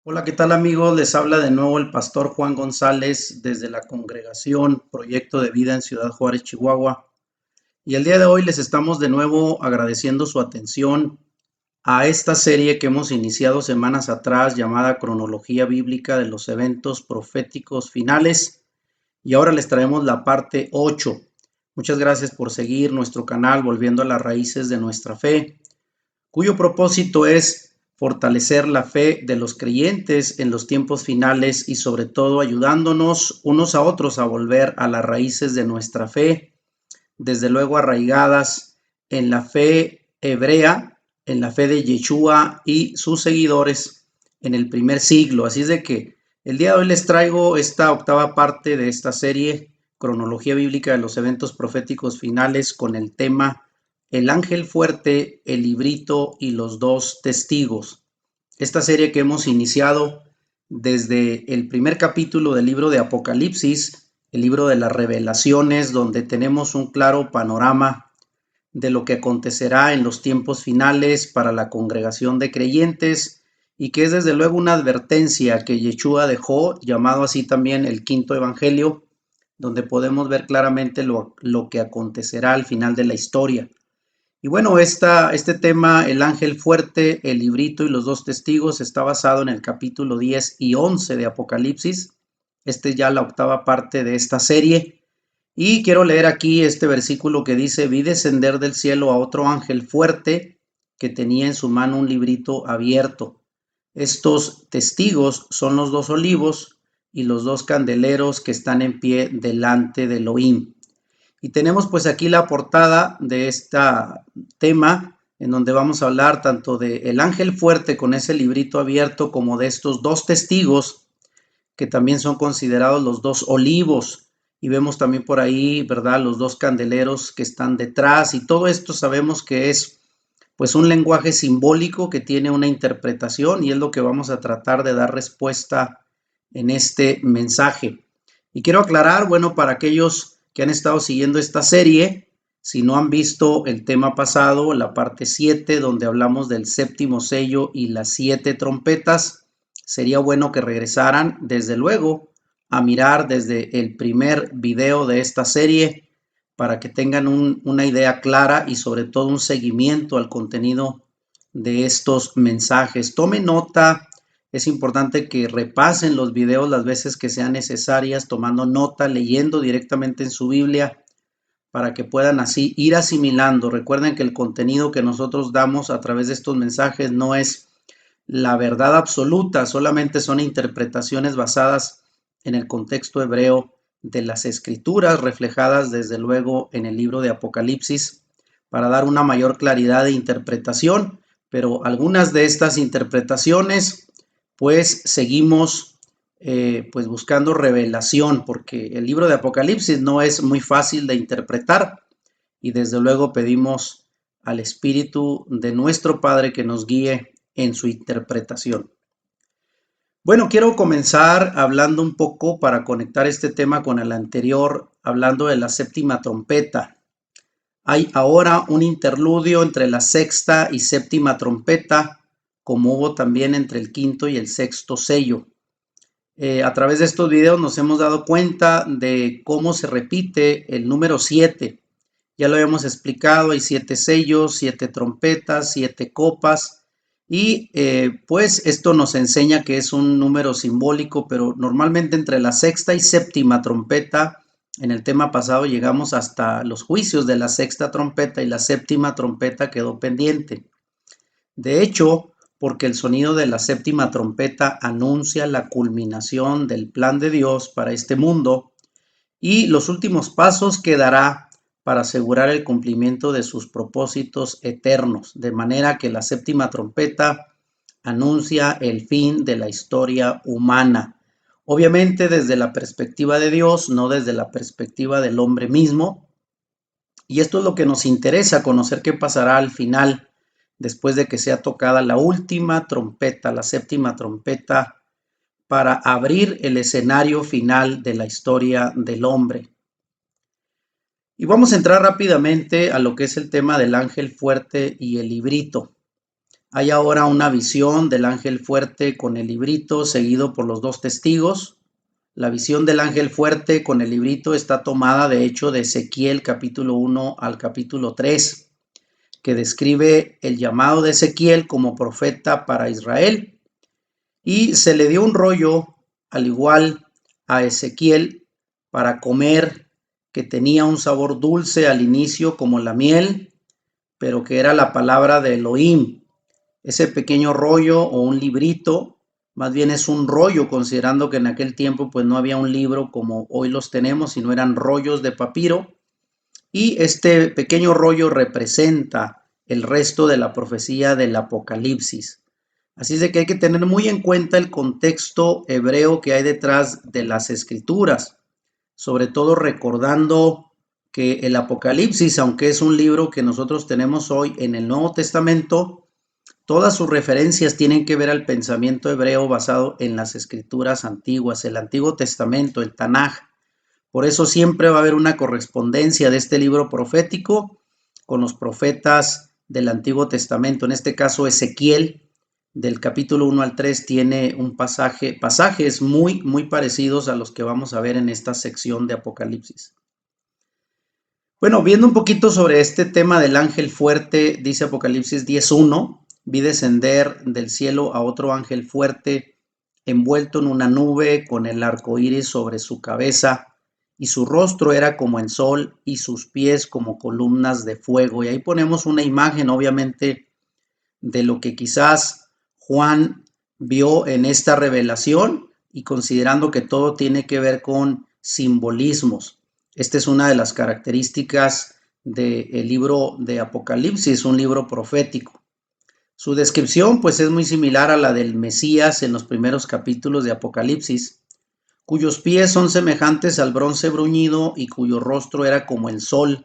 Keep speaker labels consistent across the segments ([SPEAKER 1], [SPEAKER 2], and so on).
[SPEAKER 1] Hola, ¿qué tal amigos? Les habla de nuevo el pastor Juan González desde la congregación Proyecto de Vida en Ciudad Juárez, Chihuahua. Y el día de hoy les estamos de nuevo agradeciendo su atención a esta serie que hemos iniciado semanas atrás llamada Cronología Bíblica de los Eventos Proféticos Finales. Y ahora les traemos la parte 8. Muchas gracias por seguir nuestro canal Volviendo a las Raíces de Nuestra Fe, cuyo propósito es fortalecer la fe de los creyentes en los tiempos finales y sobre todo ayudándonos unos a otros a volver a las raíces de nuestra fe, desde luego arraigadas en la fe hebrea, en la fe de Yeshua y sus seguidores en el primer siglo. Así es de que el día de hoy les traigo esta octava parte de esta serie, Cronología Bíblica de los Eventos Proféticos Finales, con el tema El Ángel Fuerte, el Librito y los Dos Testigos. Esta serie que hemos iniciado desde el primer capítulo del libro de Apocalipsis, el libro de las revelaciones, donde tenemos un claro panorama de lo que acontecerá en los tiempos finales para la congregación de creyentes y que es desde luego una advertencia que Yeshua dejó, llamado así también el quinto evangelio, donde podemos ver claramente lo que acontecerá al final de la historia. Y bueno, este tema, el ángel fuerte, el librito y los dos testigos, está basado en el capítulo 10 y 11 de Apocalipsis. Este es ya la octava parte de esta serie. Y quiero leer aquí este versículo que dice: vi descender del cielo a otro ángel fuerte que tenía en su mano un librito abierto. Estos testigos son los dos olivos y los dos candeleros que están en pie delante de Elohim. Y tenemos pues aquí la portada de este tema, en donde vamos a hablar tanto de el ángel fuerte con ese librito abierto como de estos dos testigos que también son considerados los dos olivos. Y vemos también por ahí, ¿verdad?, los dos candeleros que están detrás, y todo esto sabemos que es pues un lenguaje simbólico que tiene una interpretación y es lo que vamos a tratar de dar respuesta en este mensaje. Y quiero aclarar, bueno, para aquellos que han estado siguiendo esta serie, si no han visto el tema pasado, la parte 7, donde hablamos del séptimo sello y las 7 trompetas, sería bueno que regresaran, desde luego, a mirar desde el primer video de esta serie para que tengan una idea clara y sobre todo un seguimiento al contenido de estos mensajes. Tomen nota, es importante que repasen los videos las veces que sean necesarias, tomando nota, leyendo directamente en su Biblia, para que puedan así ir asimilando. Recuerden que el contenido que nosotros damos a través de estos mensajes no es la verdad absoluta, solamente son interpretaciones basadas en el contexto hebreo de las escrituras, reflejadas desde luego en el libro de Apocalipsis, para dar una mayor claridad de interpretación, pero algunas de estas interpretaciones pues seguimos pues buscando revelación, porque el libro de Apocalipsis no es muy fácil de interpretar y desde luego pedimos al Espíritu de nuestro Padre que nos guíe en su interpretación. Bueno, quiero comenzar hablando un poco para conectar este tema con el anterior, hablando de la séptima trompeta. Hay ahora un interludio entre la sexta y séptima trompeta, como hubo también entre el quinto y el sexto sello. A través de estos videos nos hemos dado cuenta de cómo se repite el número 7. Ya lo habíamos explicado, hay 7 sellos, 7 trompetas, 7 copas. Y pues esto nos enseña que es un número simbólico, pero normalmente entre la sexta y séptima trompeta, en el tema pasado llegamos hasta los juicios de la sexta trompeta y la séptima trompeta quedó pendiente. De hecho, porque el sonido de la séptima trompeta anuncia la culminación del plan de Dios para este mundo y los últimos pasos que dará para asegurar el cumplimiento de sus propósitos eternos, de manera que la séptima trompeta anuncia el fin de la historia humana. Obviamente desde la perspectiva de Dios, no desde la perspectiva del hombre mismo. Y esto es lo que nos interesa, conocer qué pasará al final, después de que sea tocada la última trompeta, la séptima trompeta, para abrir el escenario final de la historia del hombre. Y vamos a entrar rápidamente a lo que es el tema del ángel fuerte y el librito. Hay ahora una visión del ángel fuerte con el librito seguido por los dos testigos. La visión del ángel fuerte con el librito está tomada de hecho de Ezequiel capítulo 1 al capítulo 3, que describe el llamado de Ezequiel como profeta para Israel. Y se le dio un rollo, al igual a Ezequiel, para comer, que tenía un sabor dulce al inicio como la miel, pero que era la palabra de Elohim. Ese pequeño rollo o un librito, más bien es un rollo, considerando que en aquel tiempo pues no había un libro como hoy los tenemos, sino eran rollos de papiro. Y este pequeño rollo representa el resto de la profecía del Apocalipsis. Así es de que hay que tener muy en cuenta el contexto hebreo que hay detrás de las escrituras, sobre todo recordando que el Apocalipsis, aunque es un libro que nosotros tenemos hoy en el Nuevo Testamento, todas sus referencias tienen que ver al pensamiento hebreo basado en las escrituras antiguas, el Antiguo Testamento, el Tanaj. Por eso siempre va a haber una correspondencia de este libro profético con los profetas del Antiguo Testamento. En este caso, Ezequiel, del capítulo 1 al 3, tiene un pasajes muy parecidos a los que vamos a ver en esta sección de Apocalipsis. Bueno, viendo un poquito sobre este tema del ángel fuerte, dice Apocalipsis 10:1, vi descender del cielo a otro ángel fuerte, envuelto en una nube con el arco iris sobre su cabeza, y su rostro era como el sol y sus pies como columnas de fuego. Y ahí ponemos una imagen, obviamente, de lo que quizás Juan vio en esta revelación, y considerando que todo tiene que ver con simbolismos. Esta es una de las características del libro de Apocalipsis, un libro profético. Su descripción pues es muy similar a la del Mesías en los primeros capítulos de Apocalipsis, cuyos pies son semejantes al bronce bruñido y cuyo rostro era como el sol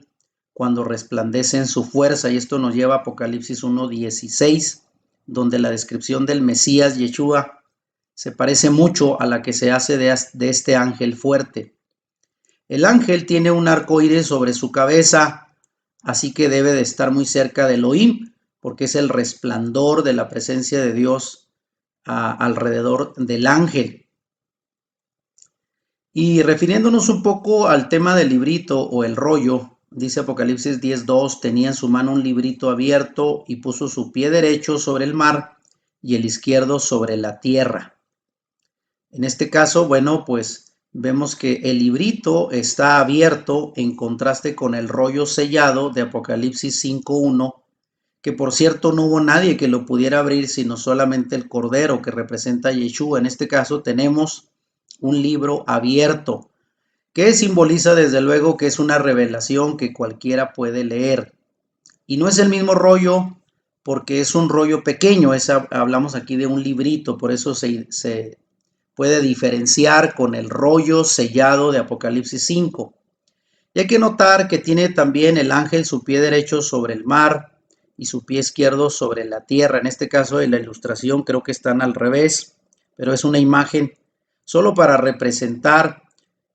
[SPEAKER 1] cuando resplandece en su fuerza. Y esto nos lleva a Apocalipsis 1:16, donde la descripción del Mesías Yeshua se parece mucho a la que se hace de este ángel fuerte. El ángel tiene un arco iris sobre su cabeza, así que debe de estar muy cerca de Elohim, porque es el resplandor de la presencia de Dios alrededor del ángel. Y refiriéndonos un poco al tema del librito o el rollo, dice Apocalipsis 10:2, tenía en su mano un librito abierto y puso su pie derecho sobre el mar y el izquierdo sobre la tierra. En este caso, bueno, pues vemos que el librito está abierto en contraste con el rollo sellado de Apocalipsis 5:1, que por cierto no hubo nadie que lo pudiera abrir sino solamente el Cordero que representa a Yeshua. En este caso tenemos un libro abierto que simboliza desde luego que es una revelación que cualquiera puede leer. Y no es el mismo rollo porque es un rollo pequeño, hablamos aquí de un librito, por eso se puede diferenciar con el rollo sellado de Apocalipsis 5. Y hay que notar que tiene también el ángel su pie derecho sobre el mar y su pie izquierdo sobre la tierra. En este caso en la ilustración creo que están al revés, pero es una imagen solo para representar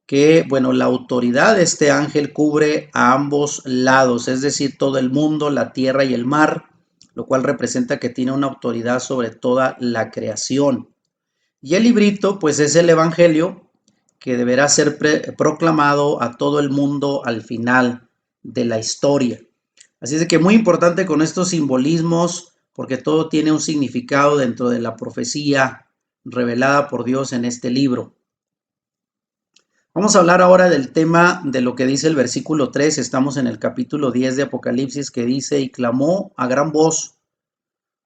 [SPEAKER 1] que, bueno, la autoridad de este ángel cubre a ambos lados, es decir, todo el mundo, la tierra y el mar, lo cual representa que tiene una autoridad sobre toda la creación. Y el librito, pues es el evangelio que deberá ser proclamado a todo el mundo al final de la historia. Así es que muy importante con estos simbolismos, porque todo tiene un significado dentro de la profecía revelada por Dios en este libro. Vamos a hablar ahora del tema de lo que dice el versículo 3. Estamos en el capítulo 10 de Apocalipsis, que dice: y clamó a gran voz,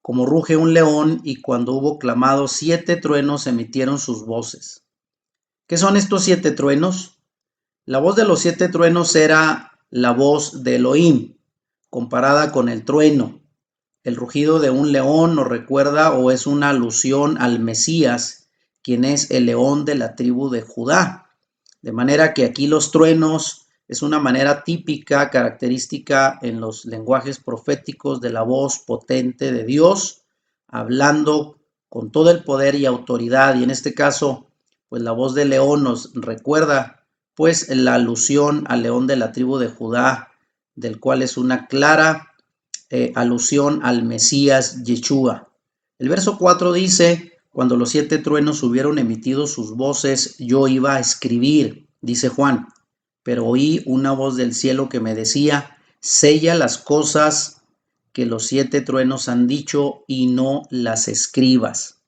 [SPEAKER 1] como ruge un león, y cuando hubo clamado, 7 truenos emitieron sus voces. ¿Qué son estos 7 truenos? La voz de los 7 truenos era la voz de Elohim, comparada con el trueno. El rugido de un león nos recuerda o es una alusión al Mesías, quien es el león de la tribu de Judá. De manera que aquí los truenos es una manera típica, característica en los lenguajes proféticos de la voz potente de Dios, hablando con todo el poder y autoridad. Y en este caso, pues la voz del león nos recuerda pues la alusión al león de la tribu de Judá, del cual es una clara alusión al Mesías Yeshua. El verso 4 dice: cuando los 7 truenos hubieron emitido sus voces, yo iba a escribir, dice Juan, pero oí una voz del cielo que me decía: sella las cosas que los 7 truenos han dicho y no las escribas.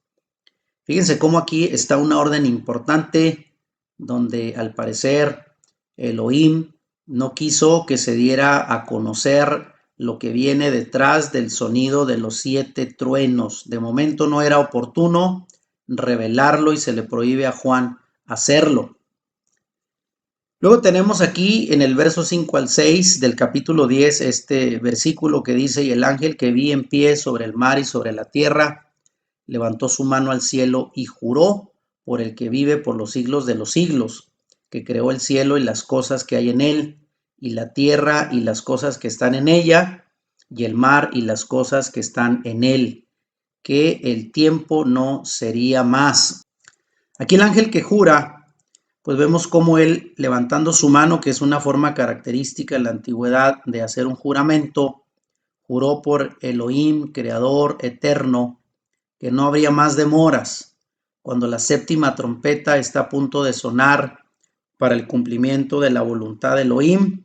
[SPEAKER 1] Fíjense cómo aquí está una orden importante donde al parecer Elohim no quiso que se diera a conocer lo que viene detrás del sonido de los 7 truenos. De momento no era oportuno revelarlo y se le prohíbe a Juan hacerlo. Luego tenemos aquí en el verso 5 al 6 del capítulo 10 este versículo que dice: y el ángel que vi en pie sobre el mar y sobre la tierra levantó su mano al cielo y juró por el que vive por los siglos de los siglos, que creó el cielo y las cosas que hay en él, y la tierra y las cosas que están en ella, y el mar y las cosas que están en él, que el tiempo no sería más. Aquí el ángel que jura, pues vemos cómo él, levantando su mano, que es una forma característica en la antigüedad de hacer un juramento, juró por Elohim, creador eterno, que no habría más demoras. Cuando la 7ª trompeta está a punto de sonar para el cumplimiento de la voluntad de Elohim,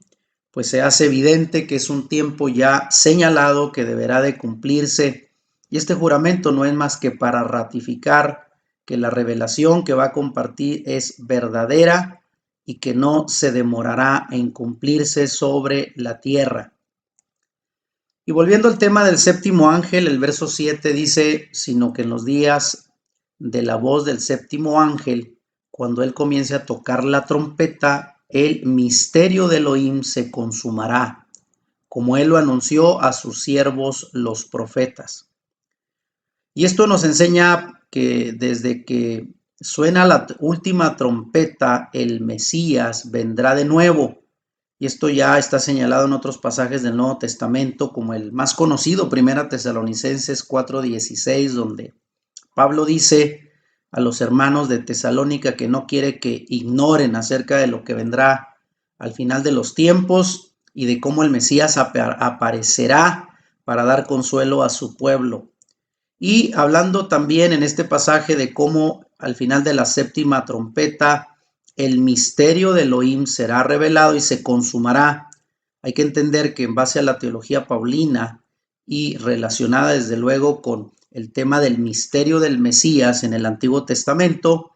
[SPEAKER 1] pues se hace evidente que es un tiempo ya señalado que deberá de cumplirse, y este juramento no es más que para ratificar que la revelación que va a compartir es verdadera y que no se demorará en cumplirse sobre la tierra. Y volviendo al tema del 7º ángel, el verso 7 dice: sino que en los días de la voz del 7º ángel, cuando él comience a tocar la trompeta, el misterio de Elohim se consumará, como él lo anunció a sus siervos los profetas. Y esto nos enseña que desde que suena la última trompeta, el Mesías vendrá de nuevo. Y esto ya está señalado en otros pasajes del Nuevo Testamento, como el más conocido, 1 Tesalonicenses 4:16, donde Pablo dice a los hermanos de Tesalónica que no quiere que ignoren acerca de lo que vendrá al final de los tiempos y de cómo el Mesías aparecerá para dar consuelo a su pueblo. Y hablando también en este pasaje de cómo al final de la 7ª trompeta el misterio de Elohim será revelado y se consumará. Hay que entender que en base a la teología paulina y relacionada desde luego con el tema del misterio del Mesías en el Antiguo Testamento,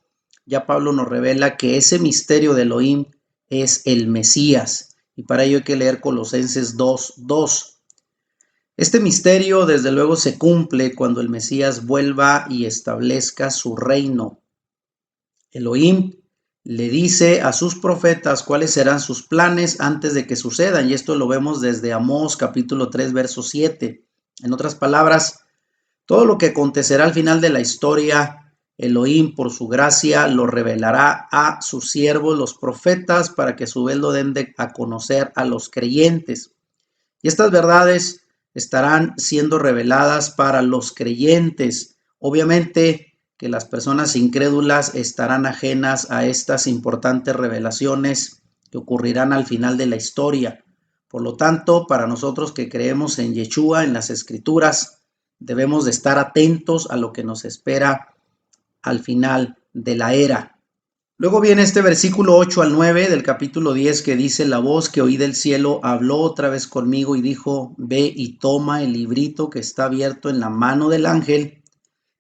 [SPEAKER 1] ya Pablo nos revela que ese misterio de Elohim es el Mesías. Y para ello hay que leer Colosenses 2:2. Este misterio desde luego se cumple cuando el Mesías vuelva y establezca su reino. Elohim le dice a sus profetas cuáles serán sus planes antes de que sucedan, y esto lo vemos desde Amós capítulo 3 verso 7. En otras palabras, todo lo que acontecerá al final de la historia, Elohim por su gracia lo revelará a sus siervos los profetas para que a su vez lo den a conocer a los creyentes. Y estas verdades estarán siendo reveladas para los creyentes. Obviamente que las personas incrédulas estarán ajenas a estas importantes revelaciones que ocurrirán al final de la historia. Por lo tanto, para nosotros que creemos en Yeshua, en las Escrituras, debemos de estar atentos a lo que nos espera al final de la era. Luego viene este versículo 8 al 9 del capítulo 10 que dice: la voz que oí del cielo habló otra vez conmigo y dijo: ve y toma el librito que está abierto en la mano del ángel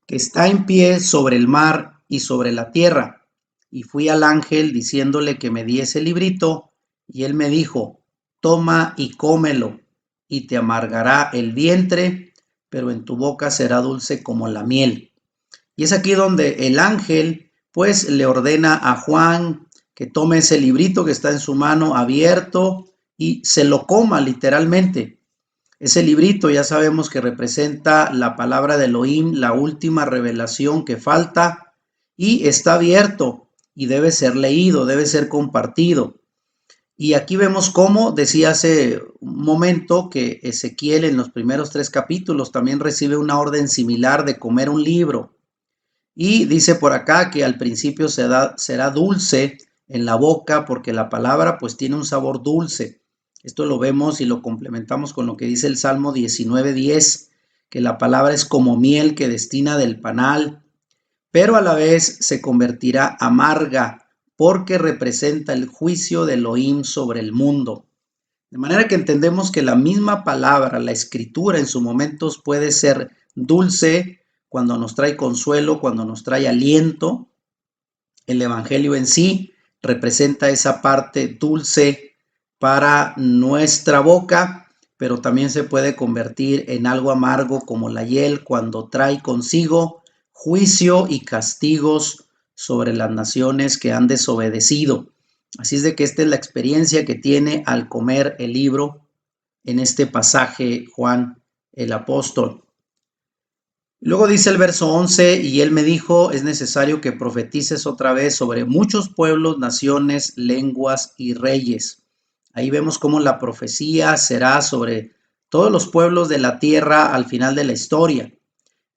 [SPEAKER 1] que está en pie sobre el mar y sobre la tierra. Y fui al ángel diciéndole que me diese el librito, y él me dijo: toma y cómelo, y te amargará el vientre, pero en tu boca será dulce como la miel. Y es aquí donde el ángel pues le ordena a Juan que tome ese librito que está en su mano abierto y se lo coma literalmente. Ese librito ya sabemos que representa la palabra de Elohim, la última revelación que falta, y está abierto y debe ser leído, debe ser compartido. Y aquí vemos cómo, decía hace un momento, que Ezequiel en los primeros 3 capítulos también recibe una orden similar de comer un libro. Y dice por acá que al principio será dulce en la boca porque la palabra pues tiene un sabor dulce. Esto lo vemos y lo complementamos con lo que dice el Salmo 19:10, que la palabra es como miel que destina del panal, pero a la vez se convertirá amarga porque representa el juicio de Elohim sobre el mundo. De manera que entendemos que la misma palabra, la escritura en sus momentos puede ser dulce cuando nos trae consuelo, cuando nos trae aliento. El evangelio en sí representa esa parte dulce para nuestra boca, pero también se puede convertir en algo amargo como la hiel cuando trae consigo juicio y castigos sobre las naciones que han desobedecido. Así es de que esta es la experiencia que tiene al comer el libro en este pasaje Juan el apóstol. Luego dice el verso 11, y él me dijo, es necesario que profetices otra vez sobre muchos pueblos, naciones, lenguas y reyes. Ahí vemos cómo la profecía será sobre todos los pueblos de la tierra al final de la historia.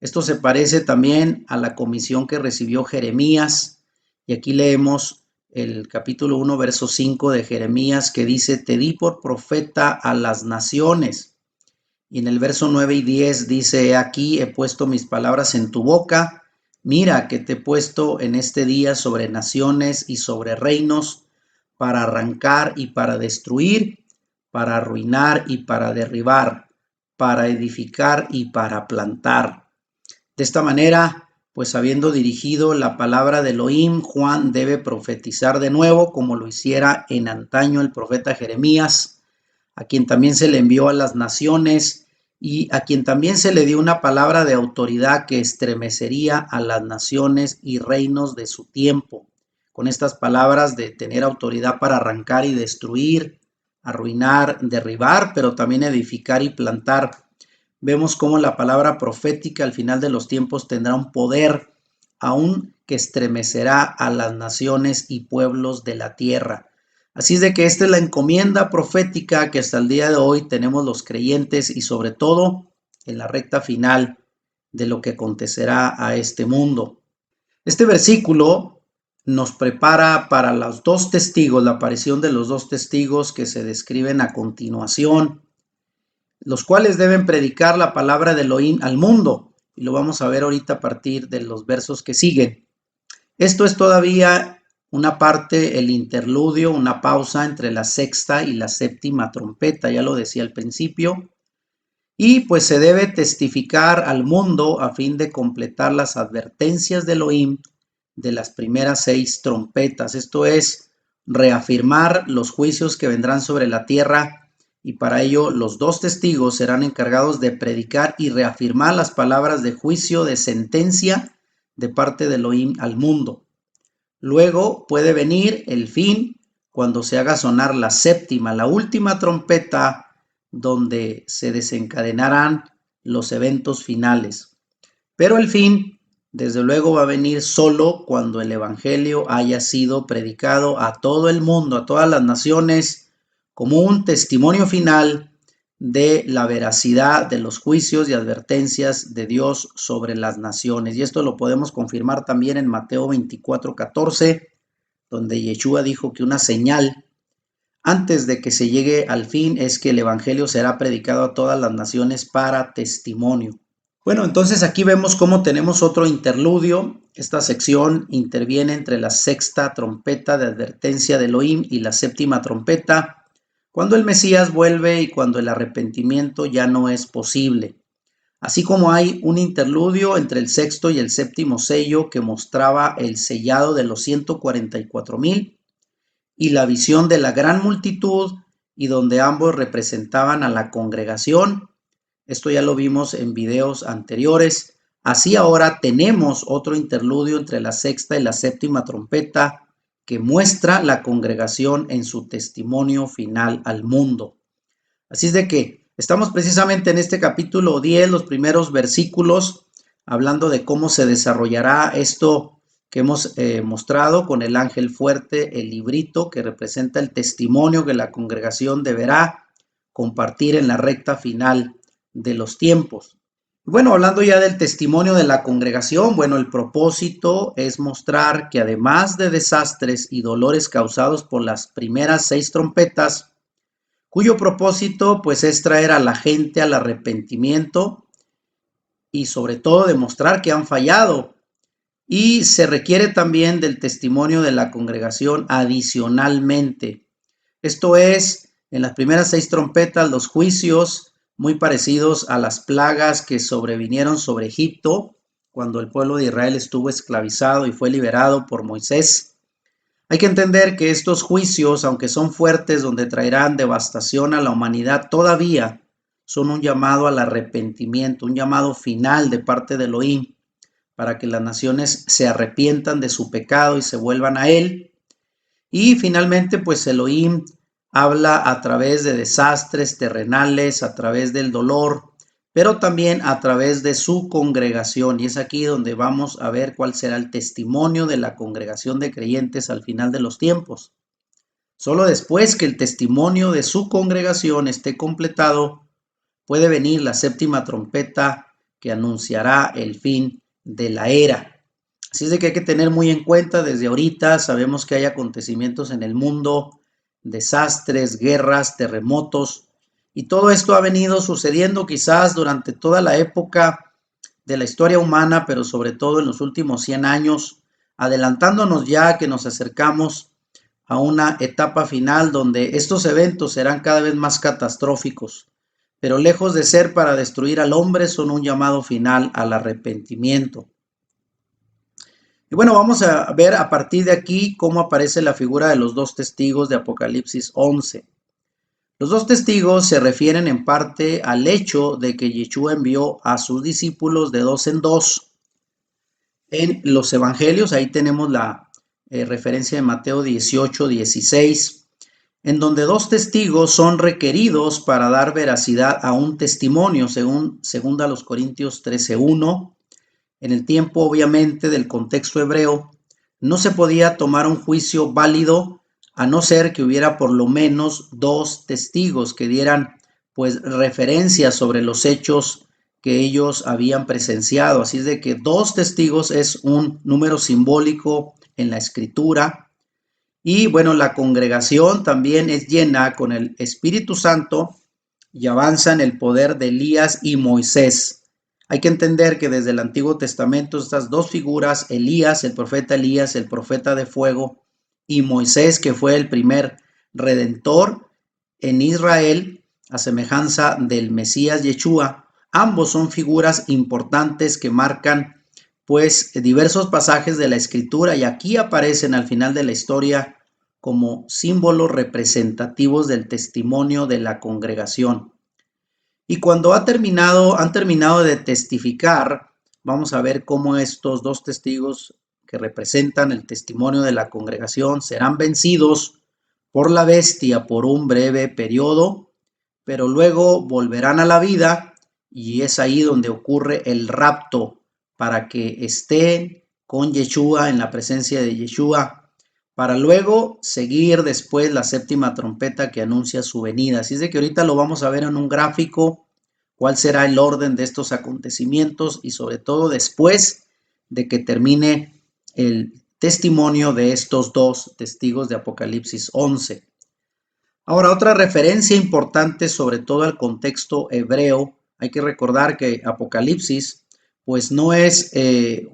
[SPEAKER 1] Esto se parece también a la comisión que recibió Jeremías, y aquí leemos el capítulo 1, verso 5 de Jeremías, que dice, te di por profeta a las naciones. Y en el verso 9 y 10 dice, aquí he puesto mis palabras en tu boca, mira que te he puesto en este día sobre naciones y sobre reinos, para arrancar y para destruir, para arruinar y para derribar, para edificar y para plantar. De esta manera, pues habiendo dirigido la palabra de Elohim, Juan debe profetizar de nuevo, como lo hiciera en antaño el profeta Jeremías, a quien también se le envió a las naciones y a quien también se le dio una palabra de autoridad que estremecería a las naciones y reinos de su tiempo. Con estas palabras de tener autoridad para arrancar y destruir, arruinar, derribar, pero también edificar y plantar. Vemos cómo la palabra profética al final de los tiempos tendrá un poder aún que estremecerá a las naciones y pueblos de la tierra. Así es de que esta es la encomienda profética que hasta el día de hoy tenemos los creyentes y sobre todo en la recta final de lo que acontecerá a este mundo. Este versículo nos prepara para los dos testigos, la aparición de los dos testigos que se describen a continuación, los cuales deben predicar la palabra de Elohim al mundo. Y lo vamos a ver ahorita a partir de los versos que siguen. Esto es todavía una parte, el interludio, una pausa entre la sexta y la séptima trompeta, ya lo decía al principio. Y pues se debe testificar al mundo a fin de completar las advertencias de Elohim de las primeras 6 trompetas. Esto es reafirmar los juicios que vendrán sobre la tierra, y para ello los dos testigos serán encargados de predicar y reafirmar las palabras de juicio, de sentencia de parte de Elohim al mundo. Luego puede venir el fin cuando se haga sonar la séptima, la última trompeta, donde se desencadenarán los eventos finales. Pero el fin, desde luego, va a venir solo cuando el evangelio haya sido predicado a todo el mundo, a todas las naciones, como un testimonio final de la veracidad de los juicios y advertencias de Dios sobre las naciones. Y esto lo podemos confirmar también en Mateo 24:14, donde Yeshua dijo que una señal antes de que se llegue al fin es que el evangelio será predicado a todas las naciones para testimonio. Bueno, entonces aquí vemos cómo tenemos otro interludio. Esta sección interviene entre la sexta trompeta de advertencia de Elohim y la séptima trompeta, cuando el Mesías vuelve y cuando el arrepentimiento ya no es posible. Así como hay un interludio entre el sexto y el séptimo sello que mostraba el sellado de los 144,000 y la visión de la gran multitud, y donde ambos representaban a la congregación. Esto ya lo vimos en videos anteriores. Así ahora tenemos otro interludio entre la sexta y la séptima trompeta que muestra la congregación en su testimonio final al mundo. Así es de que estamos precisamente en este capítulo 10, los primeros versículos, hablando de cómo se desarrollará esto que hemos mostrado con el ángel fuerte, el librito que representa el testimonio que la congregación deberá compartir en la recta final de los tiempos. Bueno, hablando ya del testimonio de la congregación, bueno, el propósito es mostrar que además de desastres y dolores causados por las primeras 6 trompetas, cuyo propósito pues es traer a la gente al arrepentimiento y sobre todo demostrar que han fallado. Y se requiere también del testimonio de la congregación adicionalmente. Esto es, en las primeras 6 trompetas, los juicios muy parecidos a las plagas que sobrevinieron sobre Egipto cuando el pueblo de Israel estuvo esclavizado y fue liberado por Moisés. Hay que entender que estos juicios, aunque son fuertes, donde traerán devastación a la humanidad, todavía son un llamado al arrepentimiento, un llamado final de parte de Elohim, para que las naciones se arrepientan de su pecado y se vuelvan a él. Y finalmente, pues Elohim habla a través de desastres terrenales, a través del dolor, pero también a través de su congregación. Y es aquí donde vamos a ver cuál será el testimonio de la congregación de creyentes al final de los tiempos. Solo después que el testimonio de su congregación esté completado, puede venir la 7ª trompeta que anunciará el fin de la era. Así es de que hay que tener muy en cuenta desde ahorita. Sabemos que hay acontecimientos en el mundo, desastres, guerras, terremotos, y todo esto ha venido sucediendo quizás durante toda la época de la historia humana, pero sobre todo en los últimos 100 años, adelantándonos ya que nos acercamos a una etapa final donde estos eventos serán cada vez más catastróficos, pero lejos de ser para destruir al hombre, son un llamado final al arrepentimiento. Y bueno, vamos a ver a partir de aquí cómo aparece la figura de los 2 testigos de Apocalipsis 11. Los 2 testigos se refieren en parte al hecho de que Yeshua envió a sus discípulos de 2 en 2. En los evangelios, ahí tenemos la referencia de Mateo 18, 16, en donde 2 testigos son requeridos para dar veracidad a un testimonio, según 2 Corintios 13:1. En el tiempo, obviamente, del contexto hebreo, no se podía tomar un juicio válido a no ser que hubiera por lo menos 2 testigos que dieran pues referencia sobre los hechos que ellos habían presenciado. Así es de que 2 testigos es un número simbólico en la escritura. Y bueno, la congregación también es llena con el Espíritu Santo y avanza en el poder de Elías y Moisés. Hay que entender que desde el Antiguo Testamento estas 2 figuras, Elías, el profeta de fuego, y Moisés, que fue el primer redentor en Israel, a semejanza del Mesías Yeshua, ambos son figuras importantes que marcan pues diversos pasajes de la Escritura, y aquí aparecen al final de la historia como símbolos representativos del testimonio de la congregación. Y cuando han terminado de testificar, vamos a ver cómo estos 2 testigos que representan el testimonio de la congregación serán vencidos por la bestia por un breve periodo, pero luego volverán a la vida, y es ahí donde ocurre el rapto para que estén con Yeshua, en la presencia de Yeshua, para luego seguir después la 7ª trompeta que anuncia su venida. Así es de que ahorita lo vamos a ver en un gráfico, cuál será el orden de estos acontecimientos y sobre todo después de que termine el testimonio de estos 2 testigos de Apocalipsis 11. Ahora, otra referencia importante sobre todo al contexto hebreo, hay que recordar que Apocalipsis pues no es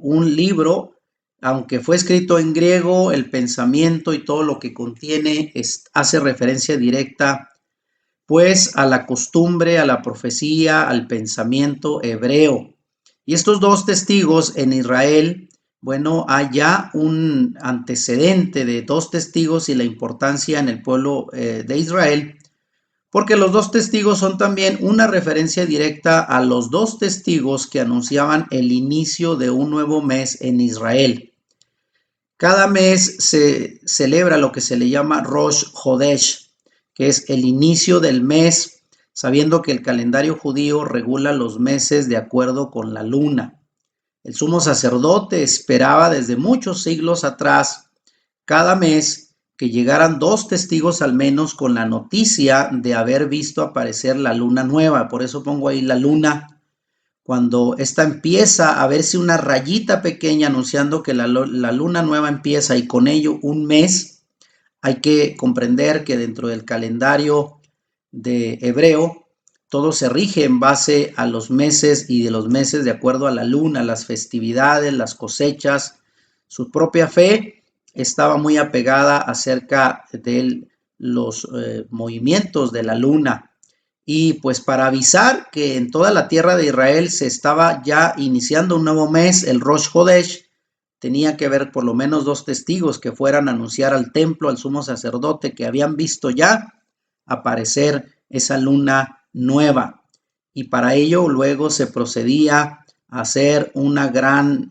[SPEAKER 1] un libro, aunque fue escrito en griego, el pensamiento y todo lo que contiene hace referencia directa pues a la costumbre, a la profecía, al pensamiento hebreo. Y estos 2 testigos en Israel, bueno, hay ya un antecedente de 2 testigos y la importancia en el pueblo de Israel, porque los 2 testigos son también una referencia directa a los 2 testigos que anunciaban el inicio de un nuevo mes en Israel. Cada mes se celebra lo que se le llama Rosh Hodesh, que es el inicio del mes, sabiendo que el calendario judío regula los meses de acuerdo con la luna. El sumo sacerdote esperaba desde muchos siglos atrás, cada mes, que llegaran 2 testigos al menos con la noticia de haber visto aparecer la luna nueva. Por eso pongo ahí la luna. Cuando esta empieza a verse una rayita pequeña anunciando que la luna nueva empieza y con ello un mes, hay que comprender que dentro del calendario de hebreo, todo se rige en base a los meses y de los meses de acuerdo a la luna, las festividades, las cosechas. Su propia fe estaba muy apegada acerca de los movimientos de la luna. Y pues para avisar que en toda la tierra de Israel se estaba ya iniciando un nuevo mes, el Rosh Hodesh, tenía que haber por lo menos 2 testigos que fueran a anunciar al templo, al sumo sacerdote, que habían visto ya aparecer esa luna nueva. Y para ello luego se procedía a hacer una gran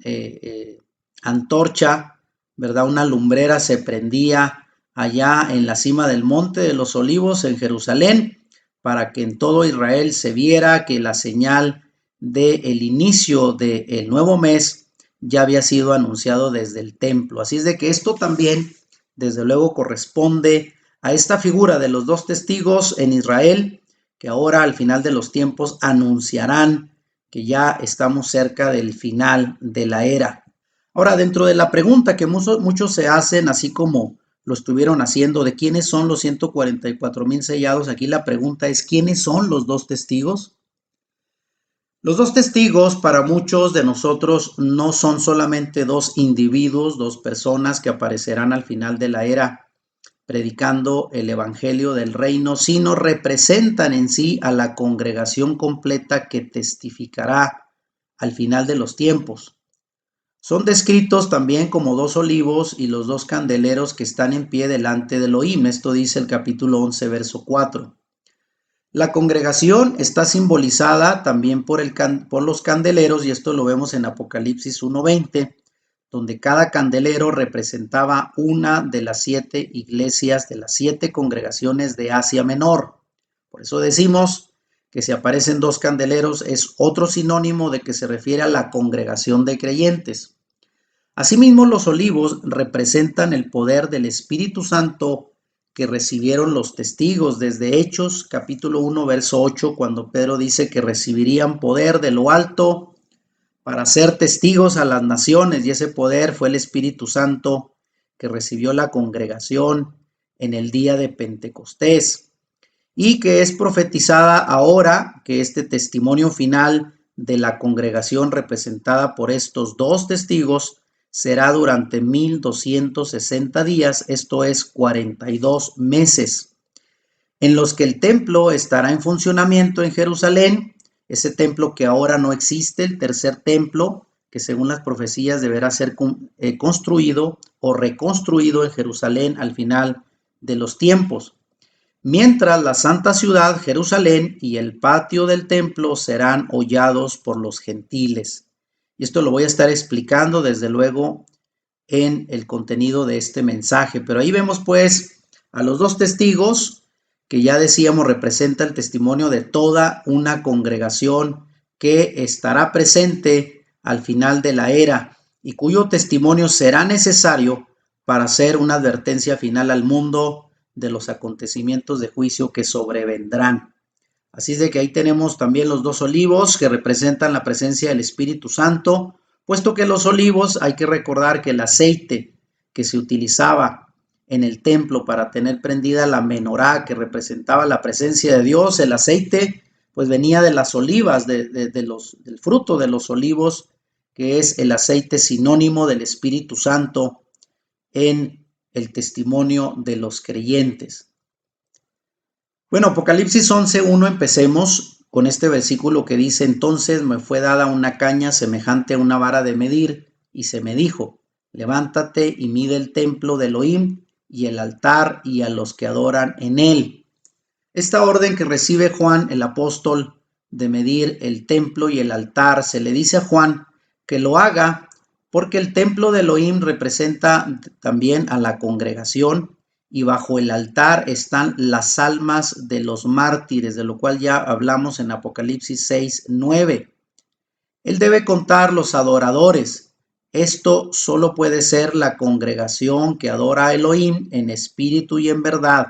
[SPEAKER 1] antorcha, ¿verdad? Una lumbrera se prendía allá en la cima del Monte de los Olivos en Jerusalén, para que en todo Israel se viera que la señal del inicio del nuevo mes ya había sido anunciado desde el templo. Así es de que esto también, desde luego, corresponde a esta figura de los 2 testigos en Israel, que ahora al final de los tiempos anunciarán que ya estamos cerca del final de la era. Ahora, dentro de la pregunta que muchos se hacen, así como lo estuvieron haciendo, de quiénes son los 144,000 sellados, aquí la pregunta es, ¿quiénes son los 2 testigos? Los 2 testigos para muchos de nosotros no son solamente 2 individuos, 2 personas que aparecerán al final de la era predicando el evangelio del reino, sino representan en sí a la congregación completa que testificará al final de los tiempos. Son descritos también como 2 olivos y los 2 candeleros que están en pie delante del Elohim. Esto dice el capítulo 11, verso 4. La congregación está simbolizada también por los candeleros, y esto lo vemos en Apocalipsis 1:20, donde cada candelero representaba una de las 7 iglesias de las 7 congregaciones de Asia Menor. Por eso decimos que si aparecen 2 candeleros es otro sinónimo de que se refiere a la congregación de creyentes. Asimismo, los olivos representan el poder del Espíritu Santo que recibieron los testigos desde Hechos capítulo 1 verso 8, cuando Pedro dice que recibirían poder de lo alto para ser testigos a las naciones, y ese poder fue el Espíritu Santo que recibió la congregación en el día de Pentecostés, y que es profetizada ahora que este testimonio final de la congregación representada por estos 2 testigos será durante 1260 días, esto es 42 meses, en los que el templo estará en funcionamiento en Jerusalén, ese templo que ahora no existe, el tercer templo, que según las profecías deberá ser construido o reconstruido en Jerusalén al final de los tiempos. Mientras la santa ciudad, Jerusalén, y el patio del templo serán hollados por los gentiles. Y esto lo voy a estar explicando desde luego en el contenido de este mensaje. Pero ahí vemos pues a los 2 testigos que ya decíamos representa el testimonio de toda una congregación que estará presente al final de la era y cuyo testimonio será necesario para hacer una advertencia final al mundo de los acontecimientos de juicio que sobrevendrán. Así es de que ahí tenemos también los 2 olivos que representan la presencia del Espíritu Santo, puesto que los olivos, hay que recordar que el aceite que se utilizaba en el templo para tener prendida la menorá, que representaba la presencia de Dios, el aceite pues venía de las olivas, del fruto de los olivos, que es el aceite sinónimo del Espíritu Santo en el testimonio de los creyentes. Bueno, Apocalipsis 11:1, empecemos con este versículo que dice: entonces me fue dada una caña semejante a una vara de medir, y se me dijo: levántate y mide el templo de Elohim y el altar y a los que adoran en él. Esta orden que recibe Juan el apóstol de medir el templo y el altar, se le dice a Juan que lo haga porque el templo de Elohim representa también a la congregación, y bajo el altar están las almas de los mártires, de lo cual ya hablamos en Apocalipsis 6:9. Él debe contar los adoradores. Esto solo puede ser la congregación que adora a Elohim en espíritu y en verdad.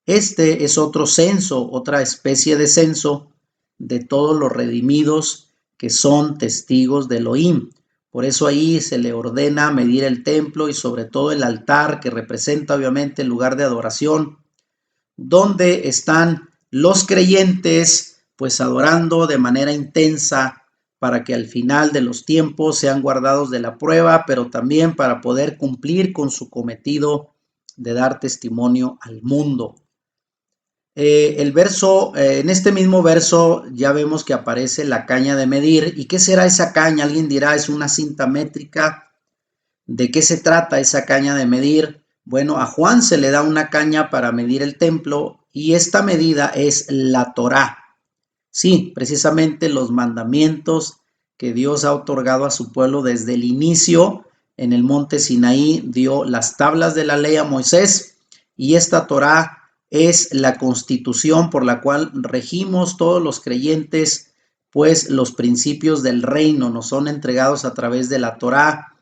[SPEAKER 1] Este es otro censo, otra especie de censo de todos los redimidos que son testigos de Elohim. Por eso ahí se le ordena medir el templo y sobre todo el altar, que representa obviamente el lugar de adoración, donde están los creyentes pues adorando de manera intensa para que al final de los tiempos sean guardados de la prueba, pero también para poder cumplir con su cometido de dar testimonio al mundo. En este mismo verso ya vemos que aparece la caña de medir. ¿Y qué será esa caña? Alguien dirá, es una cinta métrica. ¿De qué se trata esa caña de medir? Bueno, a Juan se le da una caña para medir el templo y esta medida es la Torá. Sí, precisamente los mandamientos que Dios ha otorgado a su pueblo desde el inicio. En el monte Sinaí dio las tablas de la ley a Moisés y esta Torá es la constitución por la cual regimos todos los creyentes, pues los principios del reino nos son entregados a través de la Torá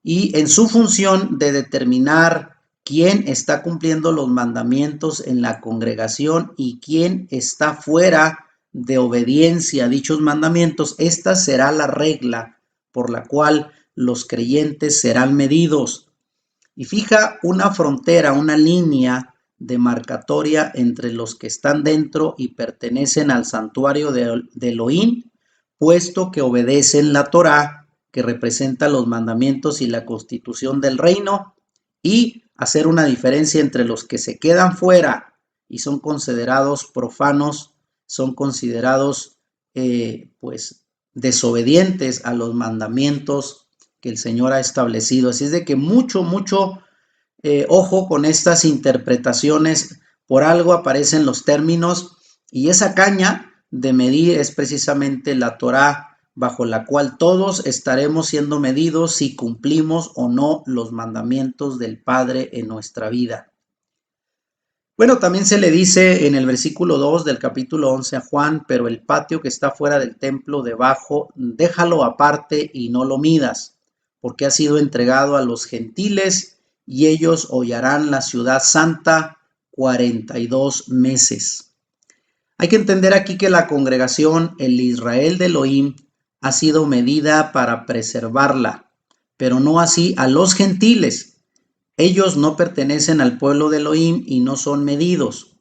[SPEAKER 1] y en su función de determinar quién está cumpliendo los mandamientos en la congregación y quién está fuera de obediencia a dichos mandamientos, esta será la regla por la cual los creyentes serán medidos. Y fija una frontera, una línea demarcatoria entre los que están dentro y pertenecen al santuario de Elohim, puesto que obedecen la Torá, que representa los mandamientos y la constitución del reino, y hacer una diferencia entre los que se quedan fuera y son considerados profanos, son considerados pues desobedientes a los mandamientos que el Señor ha establecido. Así es de que mucho ojo con estas interpretaciones. Por algo aparecen los términos y esa caña de medir es precisamente la Torá, bajo la cual todos estaremos siendo medidos si cumplimos o no los mandamientos del Padre en nuestra vida. Bueno, también se le dice en el versículo 2 del capítulo 11 a Juan, pero el patio que está fuera del templo debajo, déjalo aparte y no lo midas, porque ha sido entregado a los gentiles y ellos hollarán la ciudad santa 42 meses. Hay que entender aquí que la congregación, el Israel de Elohim, ha sido medida para preservarla, pero no así a los gentiles. Ellos no pertenecen al pueblo de Elohim y no son medidos.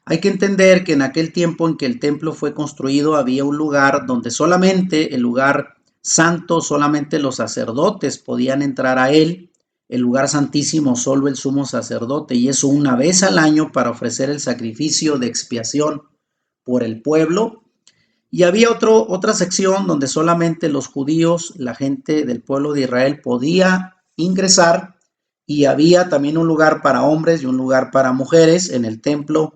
[SPEAKER 1] Hay que entender que en aquel tiempo en que el templo fue construido había un lugar donde solamente el lugar santo, solamente los sacerdotes podían entrar a él, el lugar santísimo solo el sumo sacerdote, y eso una vez al año para ofrecer el sacrificio de expiación por el pueblo. Y había otra sección donde solamente los judíos, la gente del pueblo de Israel, podía ingresar, y había también un lugar para hombres y un lugar para mujeres en el templo,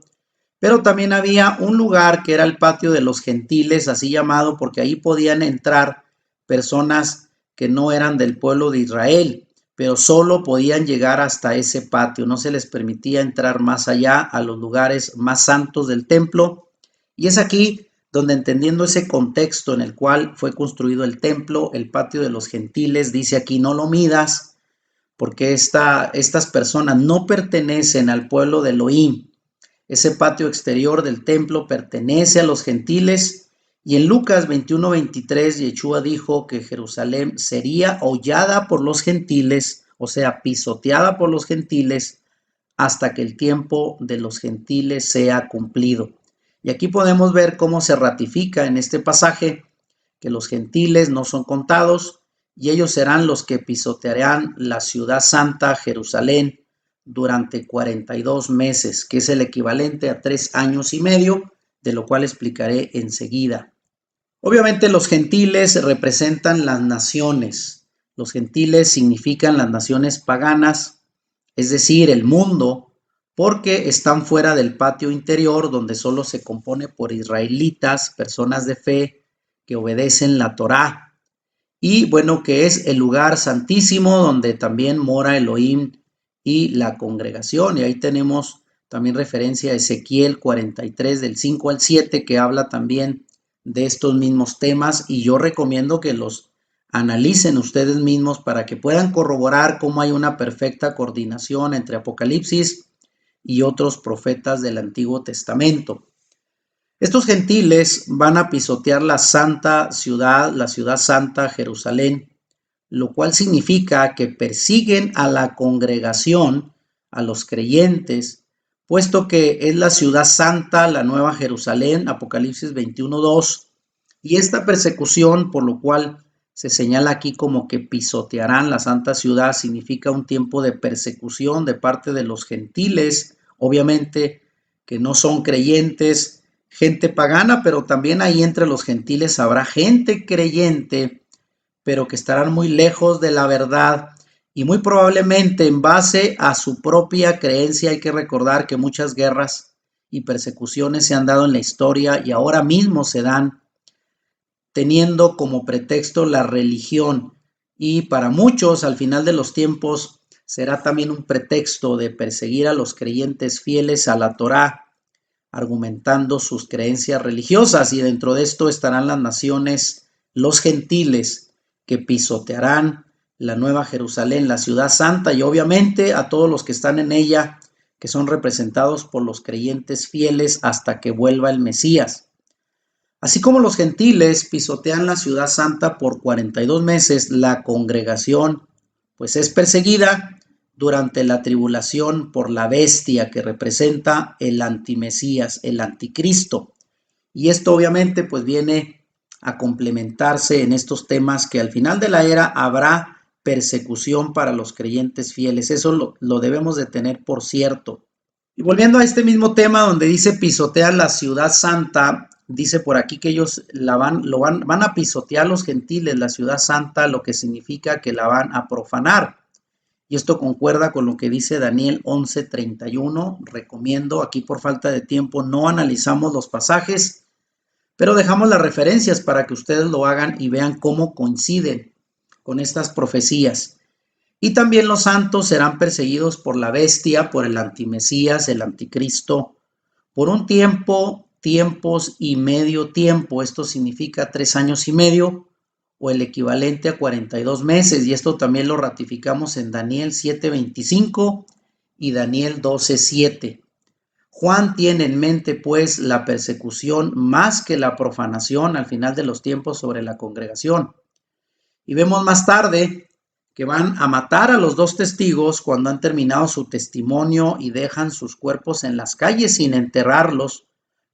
[SPEAKER 1] pero también había un lugar que era el patio de los gentiles, así llamado porque ahí podían entrar personas que no eran del pueblo de Israel, pero solo podían llegar hasta ese patio, no se les permitía entrar más allá a los lugares más santos del templo. Y es aquí donde, entendiendo ese contexto en el cual fue construido el templo, el patio de los gentiles, dice aquí, no lo midas, porque estas personas no pertenecen al pueblo de Elohim. Ese patio exterior del templo pertenece a los gentiles. Y en Lucas 21:23, Yeshua dijo que Jerusalén sería hollada por los gentiles, o sea, pisoteada por los gentiles, hasta que el tiempo de los gentiles sea cumplido. Y aquí podemos ver cómo se ratifica en este pasaje que los gentiles no son contados y ellos serán los que pisotearán la ciudad santa, Jerusalén, durante 42 meses, que es el equivalente a 3 años y medio, de lo cual explicaré enseguida. Obviamente los gentiles representan las naciones. Los gentiles significan las naciones paganas, es decir, el mundo, porque están fuera del patio interior donde solo se compone por israelitas, personas de fe que obedecen la Torá. Y bueno, que es el lugar santísimo donde también mora Elohim y la congregación. Y ahí tenemos también referencia a Ezequiel 43 del 5 al 7 que habla también de estos mismos temas, y yo recomiendo que los analicen ustedes mismos para que puedan corroborar cómo hay una perfecta coordinación entre Apocalipsis y otros profetas del Antiguo Testamento. Estos gentiles van a pisotear la santa ciudad, la ciudad santa, Jerusalén, lo cual significa que persiguen a la congregación, a los creyentes, puesto que es la ciudad santa, la nueva Jerusalén, Apocalipsis 21:2, y esta persecución, por lo cual se señala aquí como que pisotearán la santa ciudad, significa un tiempo de persecución de parte de los gentiles, obviamente que no son creyentes, gente pagana, pero también ahí entre los gentiles habrá gente creyente, pero que estarán muy lejos de la verdad y muy probablemente en base a su propia creencia. Hay que recordar que muchas guerras y persecuciones se han dado en la historia y ahora mismo se dan teniendo como pretexto la religión, y para muchos al final de los tiempos será también un pretexto de perseguir a los creyentes fieles a la Torá, argumentando sus creencias religiosas, y dentro de esto estarán las naciones, los gentiles, que pisotearán la nueva Jerusalén, la ciudad santa, y obviamente a todos los que están en ella, que son representados por los creyentes fieles hasta que vuelva el Mesías. Así como los gentiles pisotean la ciudad santa por 42 meses, la congregación pues es perseguida durante la tribulación por la bestia que representa el antimesías, el anticristo. Y esto obviamente pues viene a complementarse en estos temas que al final de la era habrá persecución para los creyentes fieles. Eso lo debemos de tener por cierto. Y volviendo a este mismo tema donde dice pisotear la ciudad santa, dice por aquí que ellos van a pisotear los gentiles la ciudad santa, lo que significa que la van a profanar. Y esto concuerda con lo que dice Daniel 11:31. Recomiendo, aquí por falta de tiempo no analizamos los pasajes, pero dejamos las referencias para que ustedes lo hagan y vean cómo coinciden con estas profecías. Y también los santos serán perseguidos por la bestia, por el antimesías, el anticristo, por un tiempo, tiempos y medio tiempo. Esto significa 3 años y medio o el equivalente a 42 meses. Y esto también lo ratificamos en Daniel 7:25 y Daniel 12:7. Juan tiene en mente pues la persecución más que la profanación al final de los tiempos sobre la congregación. Y vemos más tarde que van a matar a los 2 testigos cuando han terminado su testimonio y dejan sus cuerpos en las calles sin enterrarlos,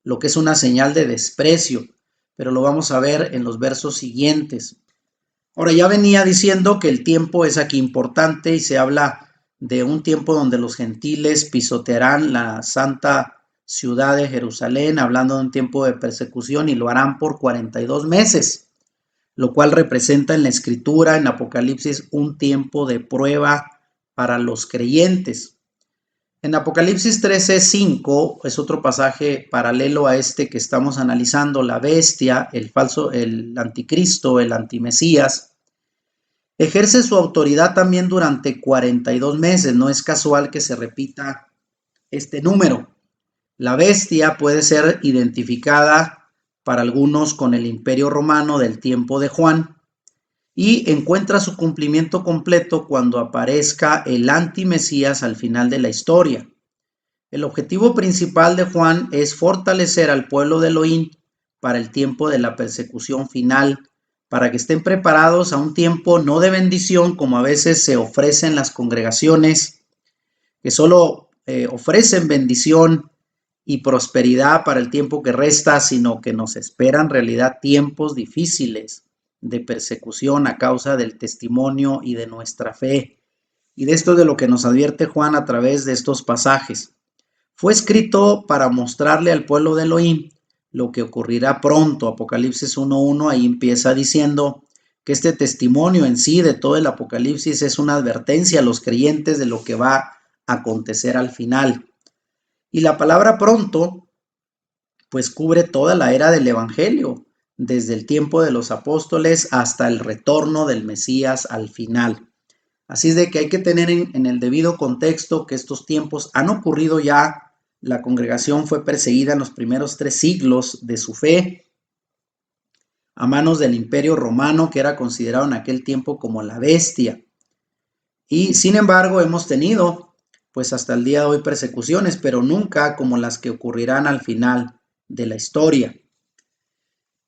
[SPEAKER 1] lo que es una señal de desprecio, pero lo vamos a ver en los versos siguientes. Ahora ya venía diciendo que el tiempo es aquí importante y se habla de un tiempo donde los gentiles pisotearán la santa ciudad de Jerusalén, hablando de un tiempo de persecución, y lo harán por 42 meses, lo cual representa en la escritura, en Apocalipsis, un tiempo de prueba para los creyentes. En Apocalipsis 13:5 es otro pasaje paralelo a este que estamos analizando. La bestia, el anticristo, el antimesías, ejerce su autoridad también durante 42 meses. No es casual que se repita este número. La bestia puede ser identificada para algunos con el Imperio Romano del tiempo de Juan, y encuentra su cumplimiento completo cuando aparezca el antimesías al final de la historia. El objetivo principal de Juan es fortalecer al pueblo de Elohim para el tiempo de la persecución final, para que estén preparados a un tiempo no de bendición, como a veces se ofrecen las congregaciones, que solo ofrecen bendición y prosperidad para el tiempo que resta, sino que nos esperan en realidad tiempos difíciles de persecución a causa del testimonio y de nuestra fe. Y de esto es de lo que nos advierte Juan a través de estos pasajes. Fue escrito para mostrarle al pueblo de Elohim lo que ocurrirá pronto. Apocalipsis 1:1 ahí empieza diciendo que este testimonio en sí de todo el Apocalipsis es una advertencia a los creyentes de lo que va a acontecer al final. Y la palabra pronto pues cubre toda la era del Evangelio, desde el tiempo de los apóstoles hasta el retorno del Mesías al final. Así es de que hay que tener en el debido contexto que estos tiempos han ocurrido ya. La congregación fue perseguida en los primeros 3 siglos de su fe a manos del Imperio Romano, que era considerado en aquel tiempo como la bestia. Y sin embargo hemos tenido pues hasta el día de hoy persecuciones, pero nunca como las que ocurrirán al final de la historia.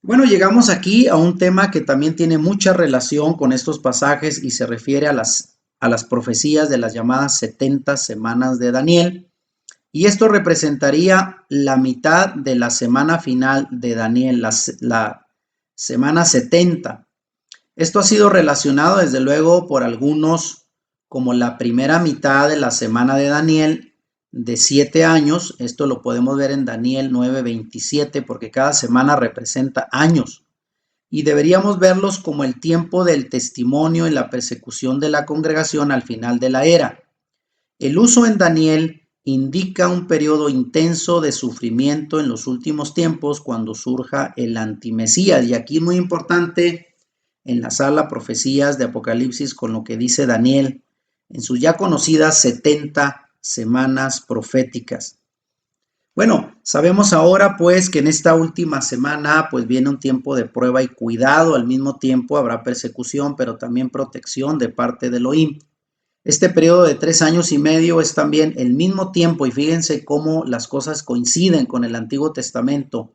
[SPEAKER 1] Bueno, llegamos aquí a un tema que también tiene mucha relación con estos pasajes y se refiere a las profecías de las llamadas 70 semanas de Daniel. Y esto representaría la mitad de la semana final de Daniel, la semana 70. Esto ha sido relacionado desde luego por algunos como la primera mitad de la semana de Daniel de 7 años. Esto lo podemos ver en Daniel 9:27 porque cada semana representa años. Y deberíamos verlos como el tiempo del testimonio en la persecución de la congregación al final de la era. El uso en Daniel indica un periodo intenso de sufrimiento en los últimos tiempos cuando surja el antimesías. Y aquí muy importante enlazar las profecías de Apocalipsis con lo que dice Daniel en sus ya conocidas 70 semanas proféticas. Bueno, sabemos ahora pues que en esta última semana pues viene un tiempo de prueba y cuidado, al mismo tiempo habrá persecución, pero también protección de parte de Elohim. Este periodo de 3 años y medio es también el mismo tiempo, y fíjense cómo las cosas coinciden con el Antiguo Testamento.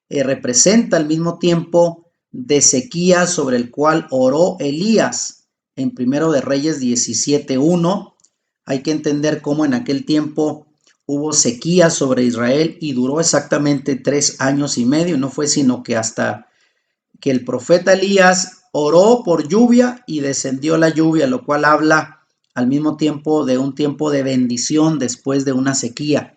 [SPEAKER 1] Representa el mismo tiempo de sequía sobre el cual oró Elías en Primero de Reyes 17:1. Hay que entender cómo en aquel tiempo hubo sequía sobre Israel y duró exactamente 3 años y medio. No fue sino que hasta que el profeta Elías oró por lluvia y descendió la lluvia, lo cual habla al mismo tiempo de un tiempo de bendición después de una sequía.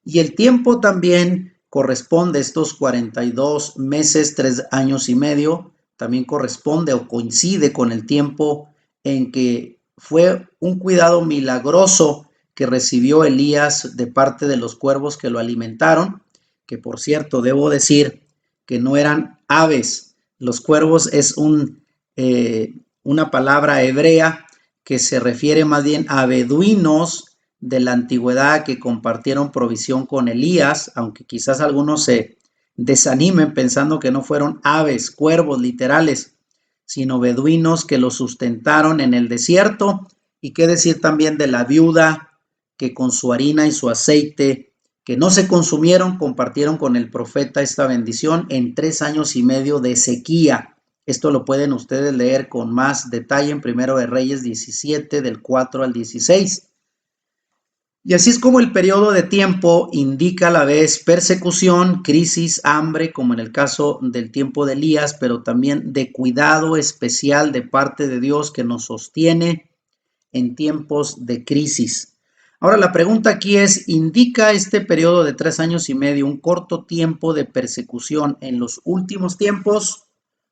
[SPEAKER 1] Y el tiempo también corresponde, estos 42 meses, 3 años y medio, también corresponde o coincide con el tiempo en que fue un cuidado milagroso que recibió Elías de parte de los cuervos que lo alimentaron, que por cierto debo decir que no eran aves. Los cuervos es una palabra hebrea que se refiere más bien a beduinos de la antigüedad que compartieron provisión con Elías, aunque quizás algunos se desanimen pensando que no fueron aves, cuervos literales, sino beduinos que lo sustentaron en el desierto. Y qué decir también de la viuda que con su harina y su aceite que no se consumieron, compartieron con el profeta esta bendición en 3 años y medio de sequía. Esto lo pueden ustedes leer con más detalle en Primero de Reyes 17, del 4 al 16. Y así es como el periodo de tiempo indica a la vez persecución, crisis, hambre, como en el caso del tiempo de Elías, pero también de cuidado especial de parte de Dios que nos sostiene en tiempos de crisis. Ahora la pregunta aquí es, ¿indica este periodo de 3 años y medio un corto tiempo de persecución en los últimos tiempos,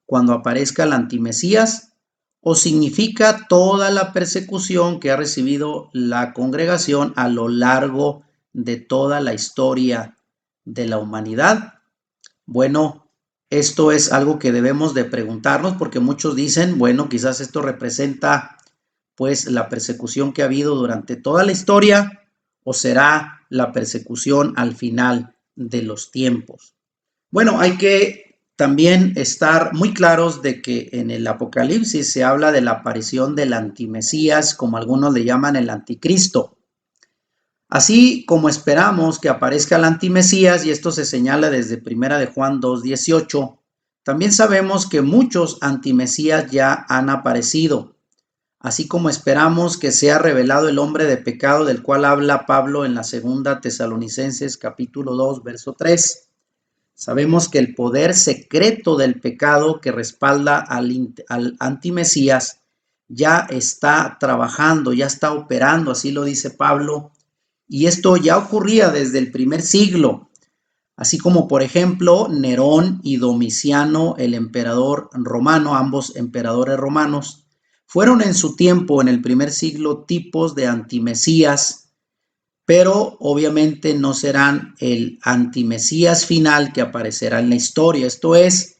[SPEAKER 1] cuando aparezca el antimesías? ¿O significa toda la persecución que ha recibido la congregación a lo largo de toda la historia de la humanidad? Bueno, esto es algo que debemos de preguntarnos porque muchos dicen, bueno, quizás esto representa pues la persecución que ha habido durante toda la historia o será la persecución al final de los tiempos. Bueno, hay que también estar muy claros de que en el Apocalipsis se habla de la aparición del antimesías, como algunos le llaman el anticristo. Así como esperamos que aparezca el antimesías, y esto se señala desde Primera de Juan 2:18, también sabemos que muchos antimesías ya han aparecido, así como esperamos que sea revelado el hombre de pecado del cual habla Pablo en la segunda Tesalonicenses capítulo 2, verso 3. Sabemos que el poder secreto del pecado que respalda al antimesías ya está trabajando, ya está operando, así lo dice Pablo, y esto ya ocurría desde el primer siglo, así como por ejemplo Nerón y Domiciano, el emperador romano, ambos emperadores romanos, fueron en su tiempo, en el primer siglo, tipos de antimesías, pero obviamente no serán el antimesías final que aparecerá en la historia. Esto es,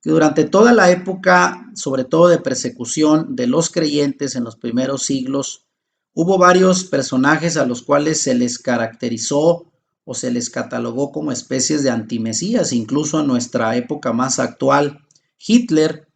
[SPEAKER 1] que durante toda la época, sobre todo de persecución de los creyentes en los primeros siglos, hubo varios personajes a los cuales se les caracterizó o se les catalogó como especies de antimesías, incluso en nuestra época más actual. Hitler,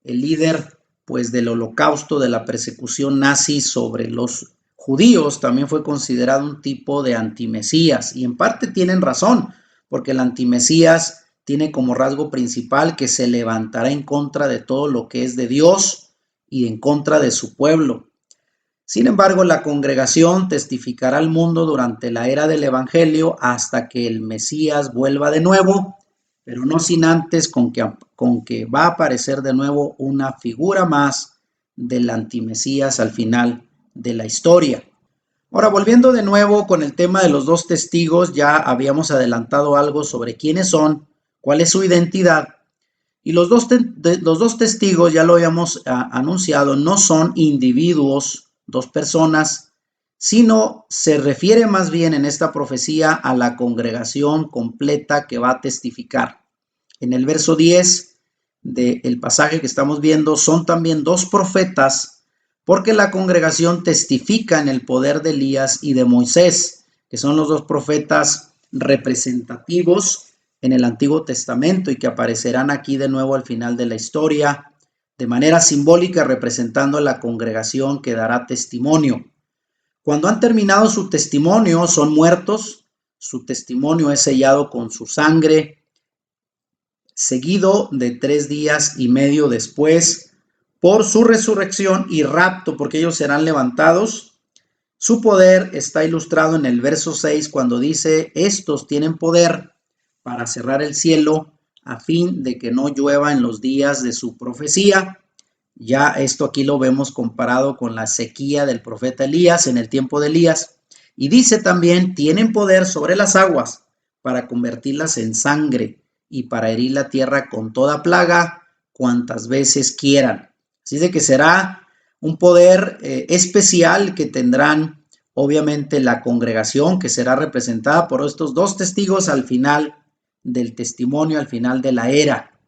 [SPEAKER 1] el líder pues del holocausto, de la persecución nazi sobre los judíos, también fue considerado un tipo de antimesías, y en parte tienen razón, porque el antimesías tiene como rasgo principal que se levantará en contra de todo lo que es de Dios y en contra de su pueblo. Sin embargo, la congregación testificará al mundo durante la era del Evangelio hasta que el Mesías vuelva de nuevo, pero no sin antes con que va a aparecer de nuevo una figura más del antimesías al final de la historia. Ahora, volviendo de nuevo con el tema de los dos testigos, ya habíamos adelantado algo sobre quiénes son, cuál es su identidad, y los dos testigos, ya lo habíamos anunciado, no son individuos, dos personas, sino se refiere más bien en esta profecía a la congregación completa que va a testificar. En el verso 10 del pasaje que estamos viendo, son también dos profetas, porque la congregación testifica en el poder de Elías y de Moisés, que son los dos profetas representativos en el Antiguo Testamento y que aparecerán aquí de nuevo al final de la historia, de manera simbólica representando a la congregación que dará testimonio. Cuando han terminado su testimonio, son muertos, su testimonio es sellado con su sangre, seguido de 3 días y medio después por su resurrección y rapto, porque ellos serán levantados. Su poder está ilustrado en el verso 6 cuando dice: estos tienen poder para cerrar el cielo a fin de que no llueva en los días de su profecía. Ya esto aquí lo vemos comparado con la sequía del profeta Elías en el tiempo de Elías. Y dice también: tienen poder sobre las aguas para convertirlas en sangre y para herir la tierra con toda plaga cuantas veces quieran. Así de que será un poder especial que tendrán obviamente la congregación, que será representada por estos dos testigos al final del testimonio, al final de la era.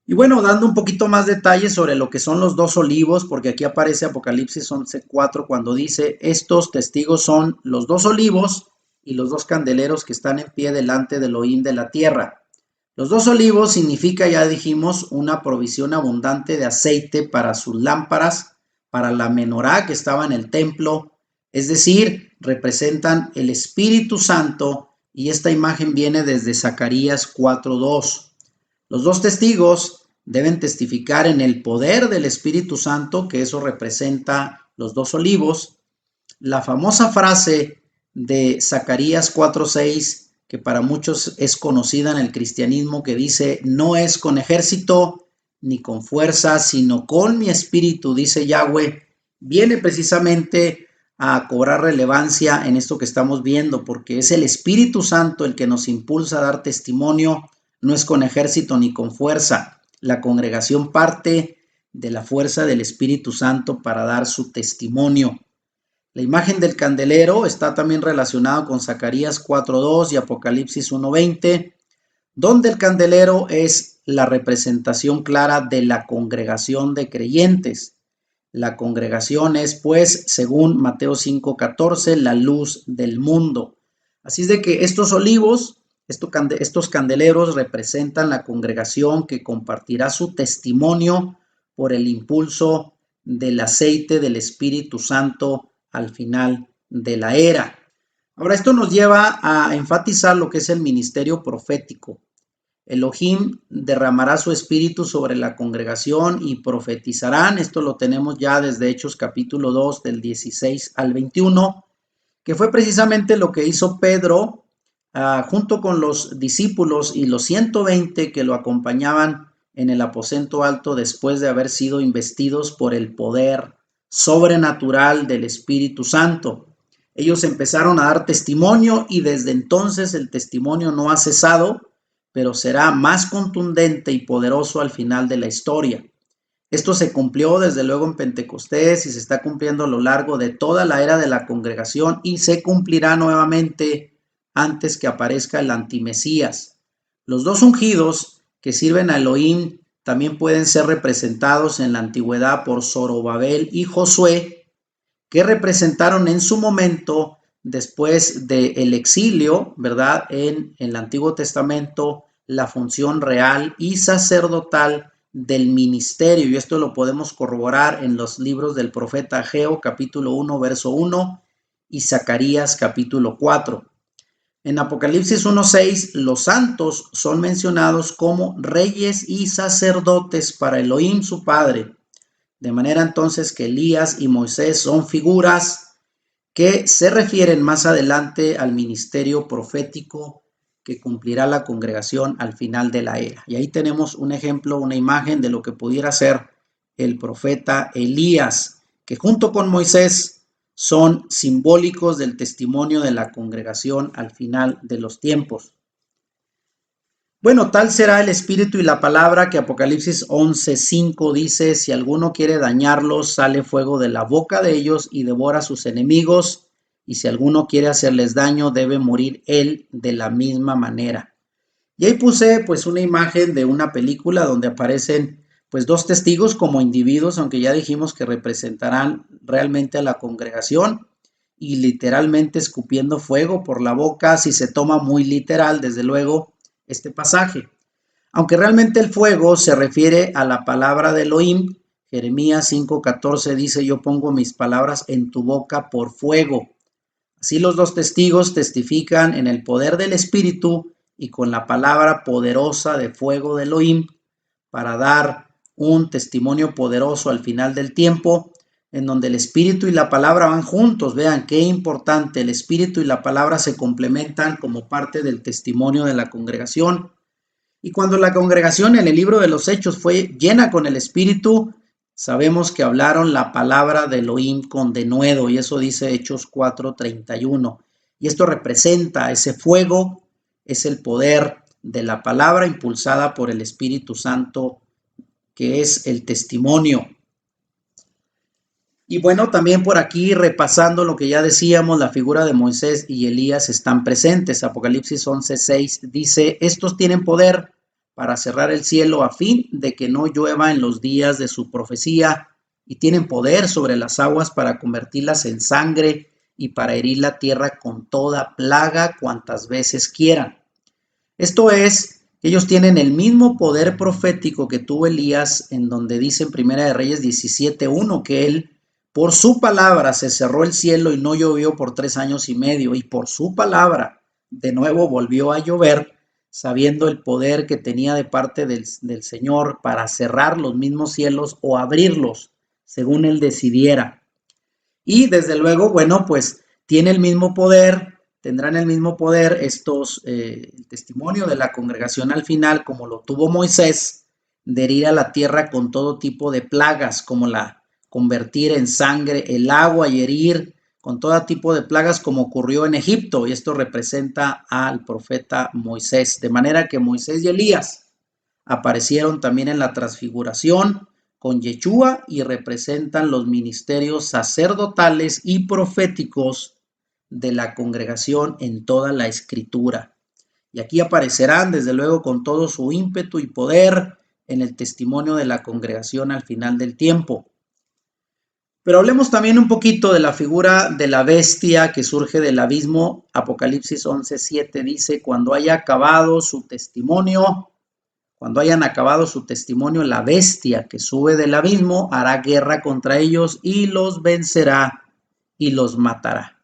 [SPEAKER 1] Y bueno, dando un poquito más detalles sobre lo que son los dos olivos, porque aquí aparece Apocalipsis 11:4 cuando dice: estos testigos son los dos olivos y los dos candeleros que están en pie delante del Elohim de la tierra. Los dos olivos significa, ya dijimos, una provisión abundante de aceite para sus lámparas, para la menorá que estaba en el templo, es decir, representan el Espíritu Santo, y esta imagen viene desde Zacarías 4:2. Los dos testigos deben testificar en el poder del Espíritu Santo, que eso representa los dos olivos. La famosa frase de Zacarías 4:6, que para muchos es conocida en el cristianismo, que dice: no es con ejército ni con fuerza, sino con mi espíritu, dice Yahweh, viene precisamente a cobrar relevancia en esto que estamos viendo, porque es el Espíritu Santo el que nos impulsa a dar testimonio. No es con ejército ni con fuerza. La congregación parte de la fuerza del Espíritu Santo para dar su testimonio. La imagen del candelero está también relacionada con Zacarías 4:2 y Apocalipsis 1:20, donde el candelero es la representación clara de la congregación de creyentes. La congregación es, pues, según Mateo 5:14, la luz del mundo. Así es de que estos olivos, estos candeleros representan la congregación que compartirá su testimonio por el impulso del aceite del Espíritu Santo al final de la era. Ahora, esto nos lleva a enfatizar lo que es el ministerio profético. Elohim derramará su espíritu sobre la congregación y profetizarán. Esto lo tenemos ya desde Hechos capítulo 2 del 16 al 21, que fue precisamente lo que hizo Pedro junto con los discípulos y los 120 que lo acompañaban en el aposento alto después de haber sido investidos por el poder sobrenatural del Espíritu Santo. Ellos empezaron a dar testimonio y desde entonces el testimonio no ha cesado, pero será más contundente y poderoso al final de la historia. Esto se cumplió desde luego en Pentecostés y se está cumpliendo a lo largo de toda la era de la congregación y se cumplirá nuevamente antes que aparezca el antimesías. Los dos ungidos que sirven a Elohim también pueden ser representados en la antigüedad por Zorobabel y Josué, que representaron en su momento, después del exilio, ¿verdad?, en el Antiguo Testamento, la función real y sacerdotal del ministerio. Y esto lo podemos corroborar en los libros del profeta Ageo, capítulo 1, verso 1, y Zacarías, capítulo 4. En Apocalipsis 1:6, los santos son mencionados como reyes y sacerdotes para Elohim, su Padre. De manera entonces que Elías y Moisés son figuras que se refieren más adelante al ministerio profético que cumplirá la congregación al final de la era. Y ahí tenemos un ejemplo, una imagen de lo que pudiera ser el profeta Elías, que junto con Moisés son simbólicos del testimonio de la congregación al final de los tiempos. Bueno, tal será el espíritu y la palabra que Apocalipsis 11:5 dice, si alguno quiere dañarlos, sale fuego de la boca de ellos y devora a sus enemigos, y si alguno quiere hacerles daño, debe morir él de la misma manera. Y ahí puse pues una imagen de una película donde aparecen pues dos testigos como individuos, aunque ya dijimos que representarán realmente a la congregación y literalmente escupiendo fuego por la boca, si se toma muy literal, desde luego, este pasaje. Aunque realmente el fuego se refiere a la palabra de Elohim, Jeremías 5:14 dice, yo pongo mis palabras en tu boca por fuego. Así los dos testigos testifican en el poder del Espíritu y con la palabra poderosa de fuego de Elohim para dar un testimonio poderoso al final del tiempo, en donde el Espíritu y la palabra van juntos. Vean qué importante, el Espíritu y la palabra se complementan como parte del testimonio de la congregación. Y cuando la congregación en el libro de los Hechos fue llena con el Espíritu, sabemos que hablaron la palabra de Elohim con denuedo, y eso dice Hechos 4:31. Y esto representa ese fuego, es el poder de la palabra impulsada por el Espíritu Santo, que es el testimonio. Y bueno, también por aquí repasando lo que ya decíamos, la figura de Moisés y Elías están presentes. Apocalipsis 11:6 dice, estos tienen poder para cerrar el cielo a fin de que no llueva en los días de su profecía, y tienen poder sobre las aguas para convertirlas en sangre y para herir la tierra con toda plaga cuantas veces quieran. Esto es, ellos tienen el mismo poder profético que tuvo Elías, en donde dice en Primera de Reyes 17:1 que él, por su palabra se cerró el cielo y no llovió por 3 años y medio, y por su palabra de nuevo volvió a llover, sabiendo el poder que tenía de parte del Señor para cerrar los mismos cielos o abrirlos, según él decidiera. Y desde luego, bueno, pues tiene el mismo poder, tendrán el mismo poder el testimonio de la congregación al final, como lo tuvo Moisés, de herir a la tierra con todo tipo de plagas, como la convertir en sangre el agua y herir con todo tipo de plagas como ocurrió en Egipto, y esto representa al profeta Moisés, de manera que Moisés y Elías aparecieron también en la transfiguración con Yeshua y representan los ministerios sacerdotales y proféticos de la congregación en toda la escritura. Y aquí aparecerán desde luego con todo su ímpetu y poder en el testimonio de la congregación al final del tiempo. Pero hablemos también un poquito de la figura de la bestia que surge del abismo. Apocalipsis 11:7 dice, cuando haya acabado su testimonio, cuando hayan acabado su testimonio, la bestia que sube del abismo hará guerra contra ellos y los vencerá y los matará.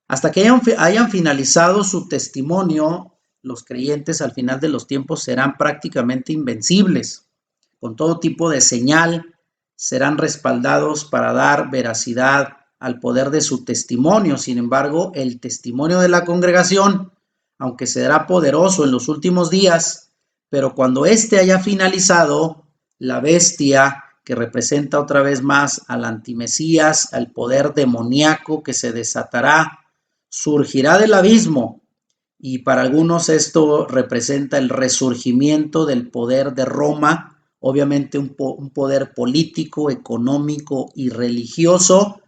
[SPEAKER 1] Hasta que hayan finalizado su testimonio, los creyentes al final de los tiempos serán prácticamente invencibles. Con todo tipo de señal serán respaldados para dar veracidad al poder de su testimonio. Sin embargo, el testimonio de la congregación, aunque será poderoso en los últimos días, pero cuando éste haya finalizado, la bestia que representa otra vez más al antimesías, al poder demoníaco que se desatará, surgirá del abismo, y para algunos esto representa el resurgimiento del poder de Roma, obviamente un poder político, económico y religioso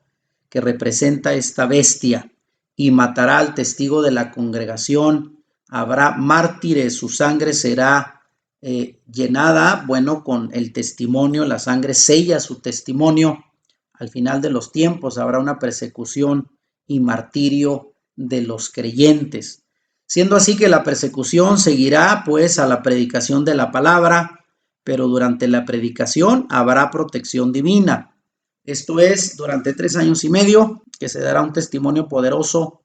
[SPEAKER 1] que representa esta bestia, y matará al testigo de la congregación. Habrá mártires, su sangre será llenada, bueno, con el testimonio, la sangre sella su testimonio. Al final de los tiempos habrá una persecución y martirio de los creyentes. Siendo así que la persecución seguirá pues a la predicación de la palabra, pero durante la predicación habrá protección divina. Esto es, durante 3 años y medio, que se dará un testimonio poderoso,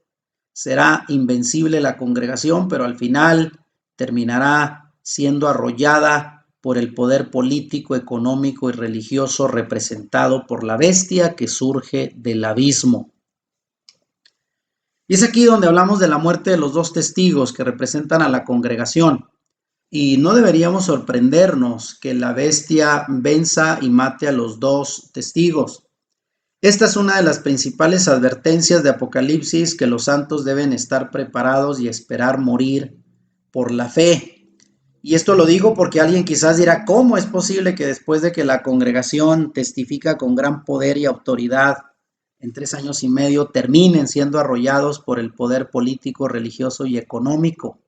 [SPEAKER 1] será invencible la congregación, pero al final terminará siendo arrollada por el poder político, económico y religioso representado por la bestia que surge del abismo. Y es aquí donde hablamos de la muerte de los dos testigos que representan a la congregación. Y no deberíamos sorprendernos que la bestia venza y mate a los dos testigos. Esta es una de las principales advertencias de Apocalipsis, que los santos deben estar preparados y esperar morir por la fe. Y esto lo digo porque alguien quizás dirá, ¿cómo es posible que después de que la congregación testifica con gran poder y autoridad en 3 años y medio, terminen siendo arrollados por el poder político, religioso y económico?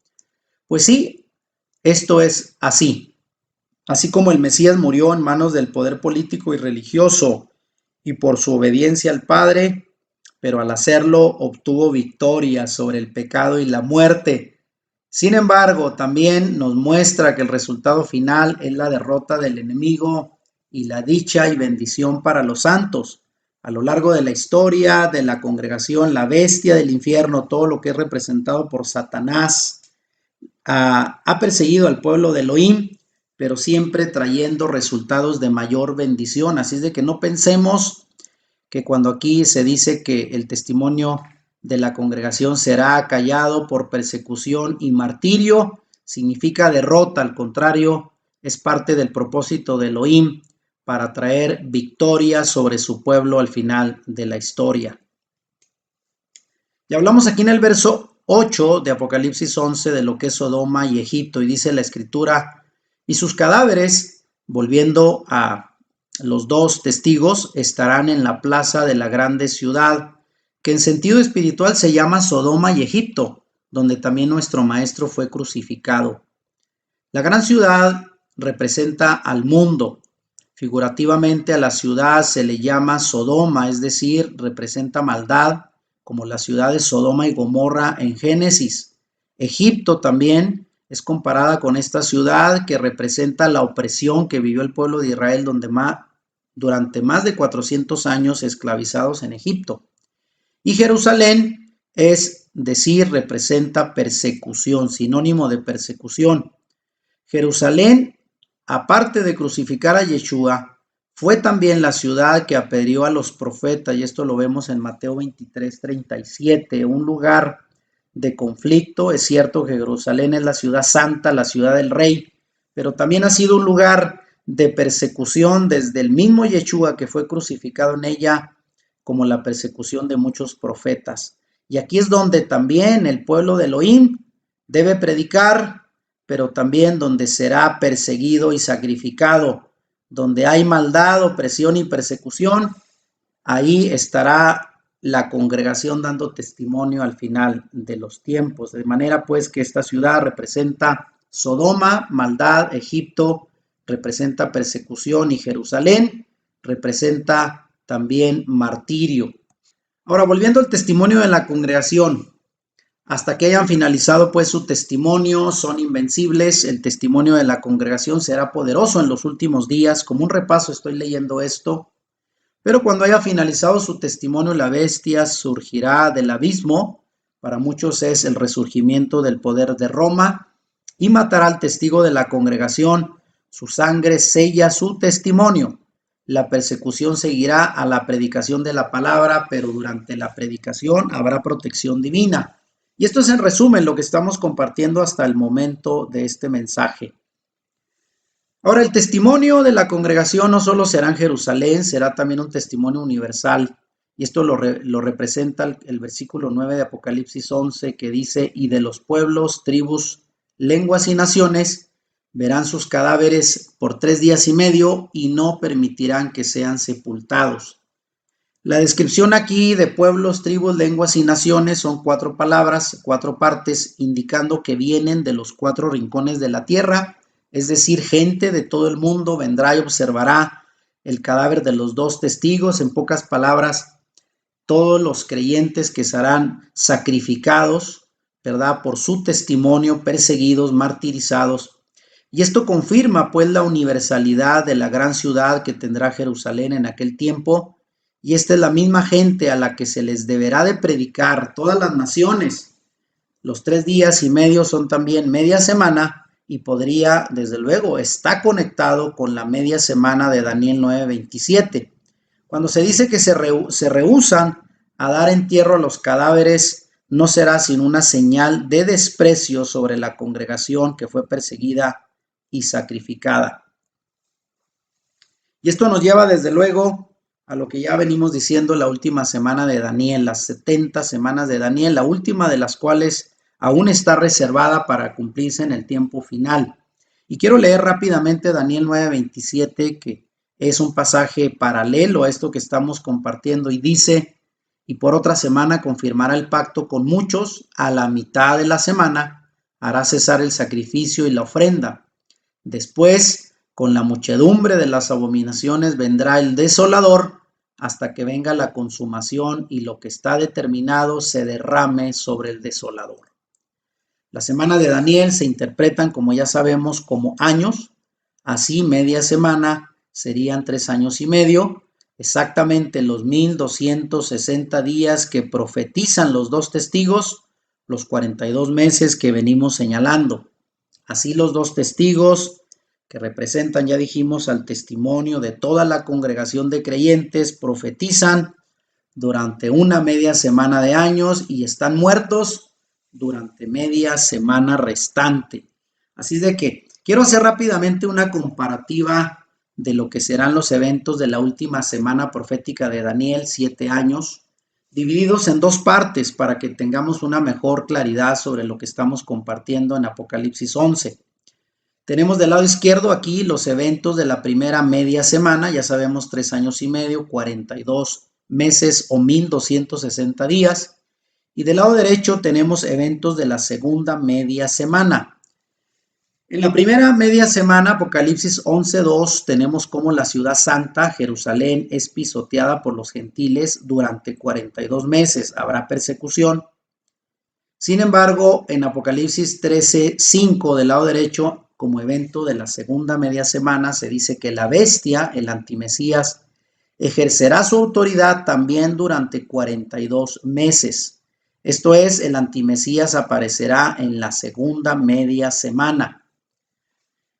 [SPEAKER 1] Pues sí, esto es así. Así como el Mesías murió en manos del poder político y religioso y por su obediencia al Padre, pero al hacerlo obtuvo victoria sobre el pecado y la muerte. Sin embargo, también nos muestra que el resultado final es la derrota del enemigo y la dicha y bendición para los santos. A lo largo de la historia de la congregación, la bestia del infierno, todo lo que es representado por Satanás, ha perseguido al pueblo de Elohim, pero siempre trayendo resultados de mayor bendición. Así es de que no pensemos que cuando aquí se dice que el testimonio de la congregación será callado por persecución y martirio, significa derrota. Al contrario, es parte del propósito de Elohim para traer victoria sobre su pueblo al final de la historia. Y hablamos aquí en el verso 8 de Apocalipsis 11 de lo que es Sodoma y Egipto, y dice la escritura, y sus cadáveres, volviendo a los dos testigos, estarán en la plaza de la grande ciudad, que en sentido espiritual se llama Sodoma y Egipto, donde también nuestro maestro fue crucificado. La gran ciudad representa al mundo. Figurativamente a la ciudad se le llama Sodoma, es decir, representa maldad, como la ciudad de Sodoma y Gomorra en Génesis. Egipto también es comparada con esta ciudad que representa la opresión que vivió el pueblo de Israel durante más de 400 años esclavizados en Egipto. Y Jerusalén es decir, representa persecución, sinónimo de persecución. Jerusalén, aparte de crucificar a Yeshua, fue también la ciudad que apedreó a los profetas, y esto lo vemos en Mateo 23:37, un lugar de conflicto. Es cierto que Jerusalén es la ciudad santa, la ciudad del rey, pero también ha sido un lugar de persecución desde el mismo Yeshua que fue crucificado en ella, como la persecución de muchos profetas. Y aquí es donde también el pueblo de Elohim debe predicar, pero también donde será perseguido y sacrificado. Donde hay maldad, opresión y persecución, ahí estará la congregación dando testimonio al final de los tiempos. De manera pues que esta ciudad representa Sodoma, maldad; Egipto representa persecución; y Jerusalén representa también martirio. Ahora, volviendo al testimonio de la congregación, hasta que hayan finalizado pues su testimonio, son invencibles. El testimonio de la congregación será poderoso en los últimos días. Como un repaso estoy leyendo esto. Pero cuando haya finalizado su testimonio, la bestia surgirá del abismo. Para muchos es el resurgimiento del poder de Roma, y matará al testigo de la congregación. Su sangre sella su testimonio. La persecución seguirá a la predicación de la palabra, pero durante la predicación habrá protección divina. Y esto es en resumen lo que estamos compartiendo hasta el momento de este mensaje. Ahora, el testimonio de la congregación no solo será en Jerusalén, será también un testimonio universal. Y esto lo representa el versículo 9 de Apocalipsis 11, que dice, y de los pueblos, tribus, lenguas y naciones verán sus cadáveres por 3 días y medio y no permitirán que sean sepultados. La descripción aquí de pueblos, tribus, lenguas y naciones son 4 palabras, 4 partes, indicando que vienen de los 4 rincones de la tierra. Es decir, gente de todo el mundo vendrá y observará el cadáver de los 2 testigos. En pocas palabras, todos los creyentes que serán sacrificados, ¿verdad?, por su testimonio, perseguidos, martirizados. Y esto confirma pues la universalidad de la gran ciudad que tendrá Jerusalén en aquel tiempo. Y esta es la misma gente a la que se les deberá de predicar todas las naciones. Los 3 días y medio son también media semana, y podría, desde luego, está conectado con la media semana de Daniel 9:27. Cuando se dice que se rehúsan a dar entierro a los cadáveres, no será sino una señal de desprecio sobre la congregación que fue perseguida y sacrificada. Y esto nos lleva desde luego a lo que ya venimos diciendo la última semana de Daniel, las 70 semanas de Daniel, la última de las cuales aún está reservada para cumplirse en el tiempo final. Y quiero leer rápidamente Daniel 9:27, que es un pasaje paralelo a esto que estamos compartiendo, y dice: y por otra semana confirmará el pacto con muchos, a la mitad de la semana hará cesar el sacrificio y la ofrenda. Después, con la muchedumbre de las abominaciones vendrá el desolador, hasta que venga la consumación y lo que está determinado se derrame sobre el desolador. Las semanas de Daniel se interpretan, como ya sabemos, como años. Así, media semana serían 3 años y medio, exactamente los 1260 días que profetizan los dos testigos, los 42 meses que venimos señalando. Así, los dos testigos, que representan, ya dijimos, al testimonio de toda la congregación de creyentes, profetizan durante una media semana de años y están muertos durante media semana restante. Así de que quiero hacer rápidamente una comparativa de lo que serán los eventos de la última semana profética de Daniel, 7 años, divididos en dos partes para que tengamos una mejor claridad sobre lo que estamos compartiendo en Apocalipsis 11. Tenemos del lado izquierdo aquí los eventos de la primera media semana, ya sabemos 3 años y medio, 42 meses o 1260 días. Y del lado derecho tenemos eventos de la segunda media semana. En la primera media semana, Apocalipsis 11:2, tenemos cómo la ciudad santa, Jerusalén, es pisoteada por los gentiles durante 42 meses. Habrá persecución. Sin embargo, en Apocalipsis 13:5, del lado derecho, como evento de la segunda media semana, se dice que la bestia, el antimesías, ejercerá su autoridad también durante 42 meses. Esto es, el antimesías aparecerá en la segunda media semana.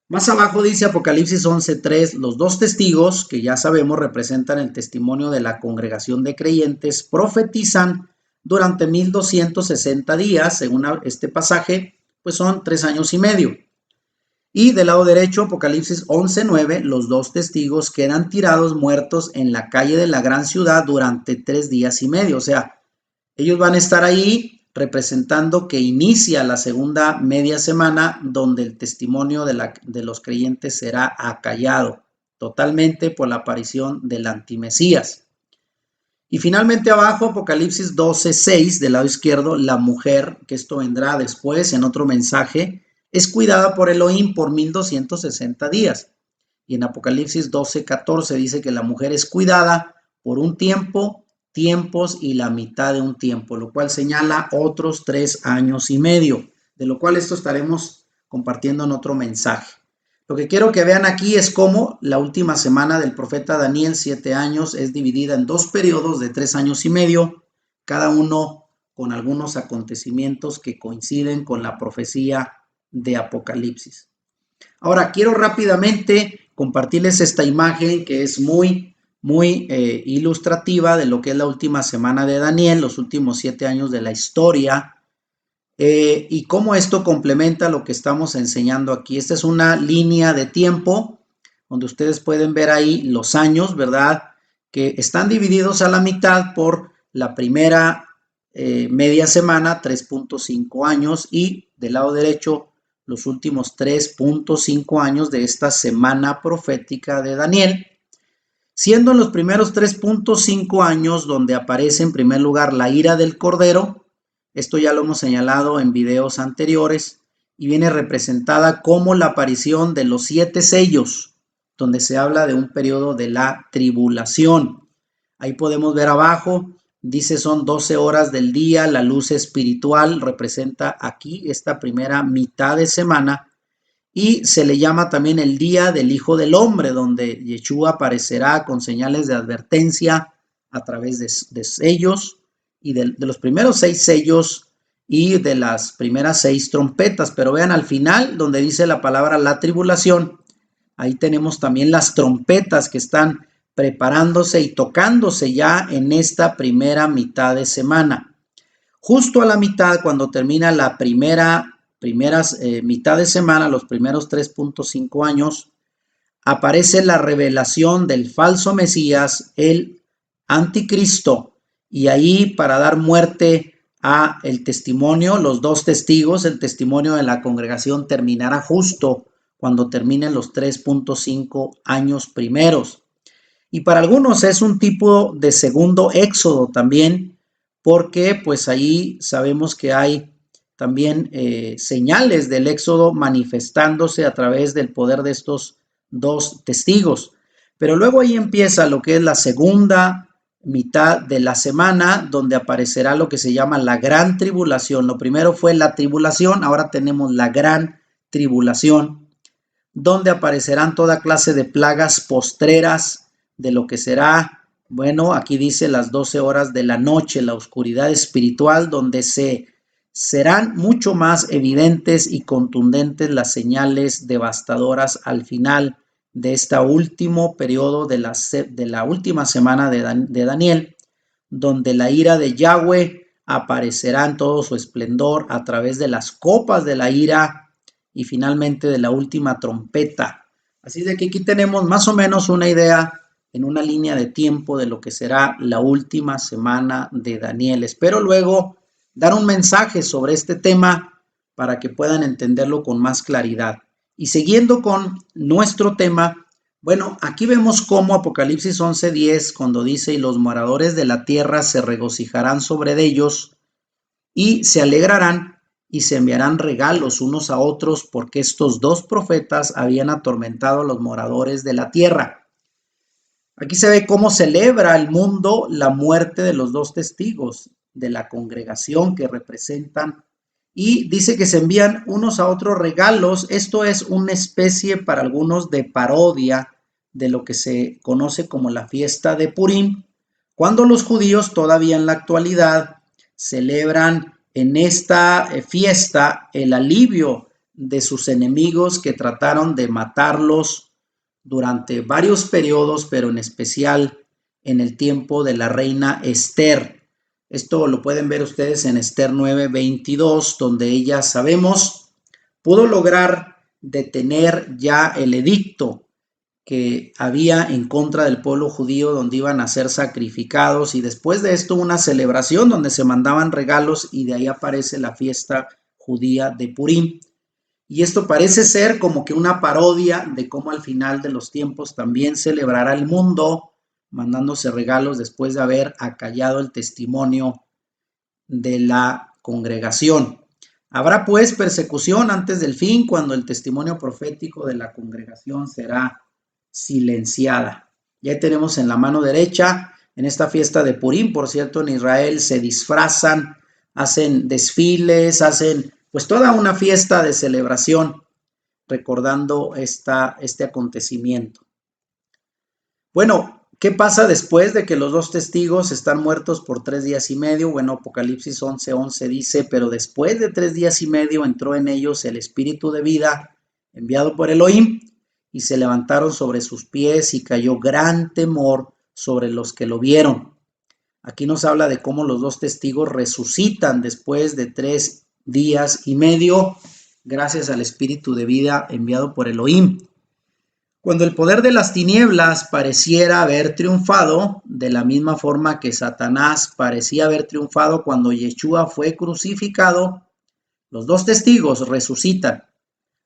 [SPEAKER 1] Más abajo dice Apocalipsis 11:3, los dos testigos, que ya sabemos representan el testimonio de la congregación de creyentes, profetizan durante 1260 días, según este pasaje, pues son 3 años y medio. Y del lado derecho, Apocalipsis 11:9, los dos testigos quedan tirados muertos en la calle de la gran ciudad durante 3 días y medio. O sea, ellos van a estar ahí representando que inicia la segunda media semana, donde el testimonio de los creyentes será acallado totalmente por la aparición del antimesías. Y finalmente abajo, Apocalipsis 12:6, del lado izquierdo, la mujer, que esto vendrá después en otro mensaje, es cuidada por Elohim por 1260 días. Y en Apocalipsis 12:14 dice que la mujer es cuidada por un tiempo, tiempos y la mitad de un tiempo, lo cual señala otros 3 años y medio, de lo cual esto estaremos compartiendo en otro mensaje. Lo que quiero que vean aquí es cómo la última semana del profeta Daniel, 7 años, es dividida en dos periodos de 3 años y medio, cada uno con algunos acontecimientos que coinciden con la profecía de Apocalipsis. Ahora, quiero rápidamente compartirles esta imagen que es muy ilustrativa de lo que es la última semana de Daniel, los últimos 7 años de la historia, y cómo esto complementa lo que estamos enseñando aquí. Esta es una línea de tiempo donde ustedes pueden ver ahí los años, ¿verdad? Que están divididos a la mitad por la primera media semana, 3.5 años, y del lado derecho los últimos 3.5 años de esta semana profética de Daniel, siendo en los primeros 3.5 años donde aparece en primer lugar la ira del Cordero. Esto ya lo hemos señalado en videos anteriores y viene representada como la aparición de los 7 sellos, donde se habla de un periodo de la tribulación. Ahí podemos ver abajo, dice son 12 horas del día, la luz espiritual representa aquí esta primera mitad de semana, y se le llama también el día del Hijo del Hombre, donde Yeshua aparecerá con señales de advertencia a través de sellos, y de los primeros 6 sellos y de las primeras 6 trompetas. Pero vean al final donde dice la palabra la tribulación, ahí tenemos también las trompetas que están preparándose y tocándose ya en esta primera mitad de semana. Justo a la mitad, cuando termina la primera mitad de semana, los primeros 3.5 años, aparece la revelación del falso Mesías, el anticristo, y ahí para dar muerte a el testimonio, los 2 testigos, el testimonio de la congregación terminará justo cuando terminen los 3.5 años primeros. Y para algunos es un tipo de segundo éxodo también, porque pues ahí sabemos que hay también señales del éxodo manifestándose a través del poder de estos 2 testigos. Pero luego ahí empieza lo que es la segunda mitad de la semana, donde aparecerá lo que se llama la gran tribulación. Lo primero fue la tribulación, ahora tenemos la gran tribulación, donde aparecerán toda clase de plagas postreras de lo que será, bueno, aquí dice las 12 horas de la noche, la oscuridad espiritual, donde serán mucho más evidentes y contundentes las señales devastadoras al final de este último periodo de la última semana de Daniel, donde la ira de Yahweh aparecerá en todo su esplendor a través de las copas de la ira y finalmente de la última trompeta. Así de que aquí tenemos más o menos una idea en una línea de tiempo de lo que será la última semana de Daniel. Espero luego dar un mensaje sobre este tema para que puedan entenderlo con más claridad. Y siguiendo con nuestro tema, bueno, aquí vemos cómo Apocalipsis 11:10, cuando dice, y los moradores de la tierra se regocijarán sobre ellos y se alegrarán y se enviarán regalos unos a otros porque estos 2 profetas habían atormentado a los moradores de la tierra. Aquí se ve cómo celebra el mundo la muerte de los 2 testigos de la congregación que representan, y dice que se envían unos a otros regalos. Esto es una especie para algunos de parodia de lo que se conoce como la fiesta de Purim, cuando los judíos todavía en la actualidad celebran en esta fiesta el alivio de sus enemigos que trataron de matarlos durante varios periodos, pero en especial en el tiempo de la reina Esther. Esto lo pueden ver ustedes en Esther 9:22, donde ella, sabemos, pudo lograr detener ya el edicto que había en contra del pueblo judío, donde iban a ser sacrificados, y después de esto una celebración donde se mandaban regalos, y de ahí aparece la fiesta judía de Purim. Y esto parece ser como que una parodia de cómo al final de los tiempos también celebrará el mundo mandándose regalos después de haber acallado el testimonio de la congregación. Habrá pues persecución antes del fin, cuando el testimonio profético de la congregación será silenciada. Ya tenemos en la mano derecha, en esta fiesta de Purim, por cierto, en Israel se disfrazan, hacen desfiles, hacen pues toda una fiesta de celebración recordando este acontecimiento. Bueno, ¿qué pasa después de que los 2 testigos están muertos por 3 días y medio? Bueno, Apocalipsis 11:11 dice, pero después de 3 días y medio entró en ellos el espíritu de vida enviado por Elohim, y se levantaron sobre sus pies y cayó gran temor sobre los que lo vieron. Aquí nos habla de cómo los 2 testigos resucitan después de 3 días y medio, gracias al espíritu de vida enviado por Elohim. Cuando el poder de las tinieblas pareciera haber triunfado, de la misma forma que Satanás parecía haber triunfado cuando Yeshua fue crucificado, los 2 testigos resucitan.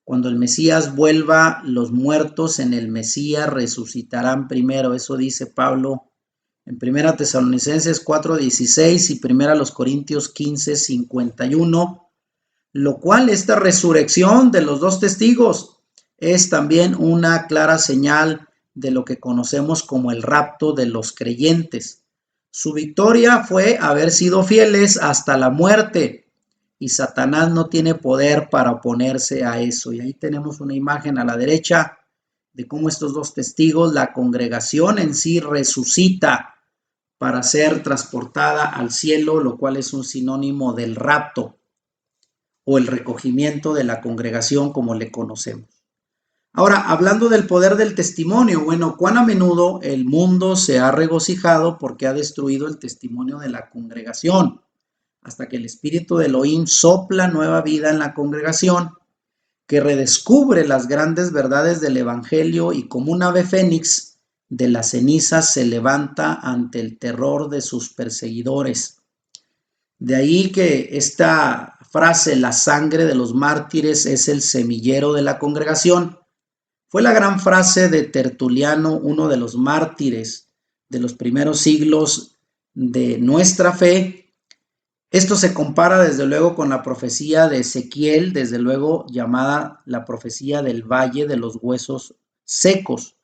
[SPEAKER 1] Cuando el Mesías vuelva, los muertos en el Mesías resucitarán primero. Eso dice Pablo en 1 Tesalonicenses 4:16 y 1 Corintios 15:51, lo cual esta resurrección de los 2 testigos es también una clara señal de lo que conocemos como el rapto de los creyentes. Su victoria fue haber sido fieles hasta la muerte, y Satanás no tiene poder para oponerse a eso. Y ahí tenemos una imagen a la derecha de cómo estos 2 testigos, la congregación en sí resucita para ser transportada al cielo, lo cual es un sinónimo del rapto. o el recogimiento de la congregación como le conocemos. Ahora, hablando del poder del testimonio, bueno, cuán a menudo el mundo se ha regocijado porque ha destruido el testimonio de la congregación, hasta que el espíritu de Elohim sopla nueva vida en la congregación, que redescubre las grandes verdades del evangelio y como un ave fénix de las cenizas se levanta ante el terror de sus perseguidores. De ahí que esta frase, la sangre de los mártires es el semillero de la congregación, fue la gran frase de Tertuliano, uno de los mártires de los primeros siglos de nuestra fe. Esto se compara desde luego con la profecía de Ezequiel, desde luego llamada la profecía del valle de los huesos secos,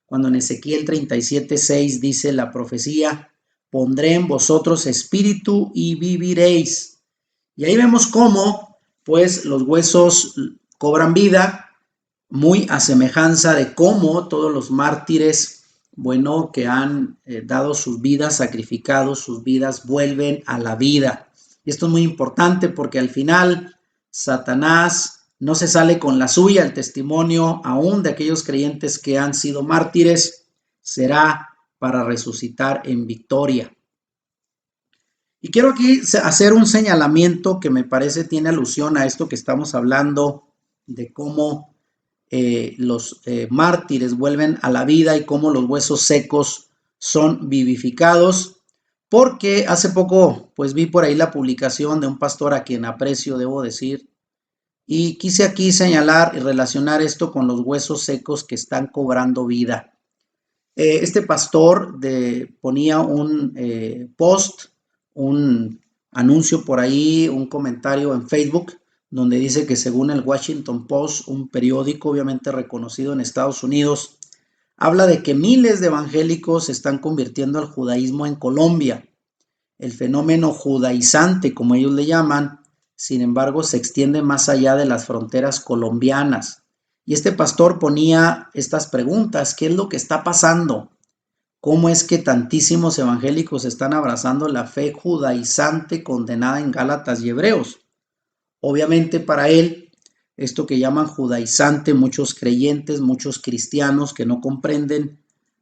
[SPEAKER 1] cuando en Ezequiel 37:6 dice la profecía: pondré en vosotros espíritu y viviréis. Y ahí vemos cómo pues los huesos cobran vida, muy a semejanza de cómo todos los mártires, bueno, que han dado sus vidas, sacrificado sus vidas, vuelven a la vida. Y esto es muy importante porque al final Satanás no se sale con la suya. El testimonio aún de aquellos creyentes que han sido mártires será para resucitar en victoria. Y quiero aquí hacer un señalamiento que me parece tiene alusión a esto que estamos hablando de cómo los mártires vuelven a la vida y cómo los huesos secos son vivificados, porque hace poco pues vi por ahí la publicación de un pastor a quien aprecio, debo decir, y quise aquí señalar y relacionar esto con los huesos secos que están cobrando vida. Este pastor ponía un post, un anuncio por ahí, un comentario en Facebook, donde dice que según el Washington Post, un periódico obviamente reconocido en Estados Unidos, habla de que miles de evangélicos se están convirtiendo al judaísmo en Colombia. El fenómeno judaizante, como ellos le llaman, sin embargo, se extiende más allá de las fronteras colombianas. Y este pastor ponía estas preguntas: ¿qué es lo que está pasando? ¿Cómo es que tantísimos evangélicos están abrazando la fe judaizante condenada en Gálatas y Hebreos? Obviamente para él, esto que llaman judaizante, muchos creyentes, muchos cristianos que no comprenden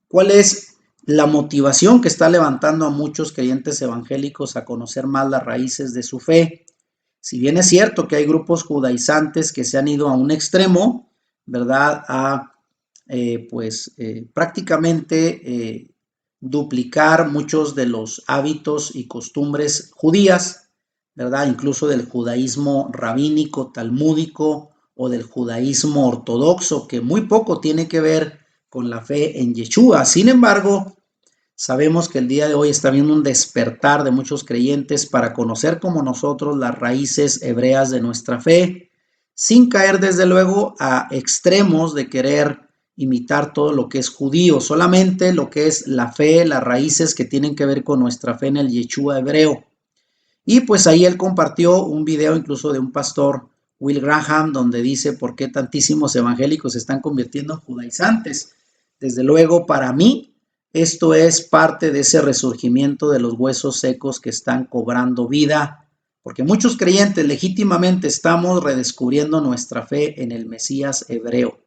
[SPEAKER 1] cuál es la motivación que está levantando a muchos creyentes evangélicos a conocer más las raíces de su fe. Si bien es cierto que hay grupos judaizantes que se han ido a un extremo, ¿verdad? A prácticamente duplicar muchos de los hábitos y costumbres judías, ¿verdad? Incluso del judaísmo rabínico, talmúdico o del judaísmo ortodoxo, que muy poco tiene que ver con la fe en Yeshua. Sin embargo, sabemos que el día de hoy está habiendo un despertar de muchos creyentes para conocer como nosotros las raíces hebreas de nuestra fe, sin caer desde luego a extremos de querer imitar todo lo que es judío, solamente lo que es la fe, las raíces que tienen que ver con nuestra fe en el Yeshua hebreo. Y pues ahí él compartió un video incluso de un pastor, Will Graham, donde dice por qué tantísimos evangélicos se están convirtiendo en judaizantes. Desde luego, para mí, esto es parte de ese resurgimiento de los huesos secos que están cobrando vida, porque muchos creyentes legítimamente estamos redescubriendo nuestra fe en el Mesías hebreo.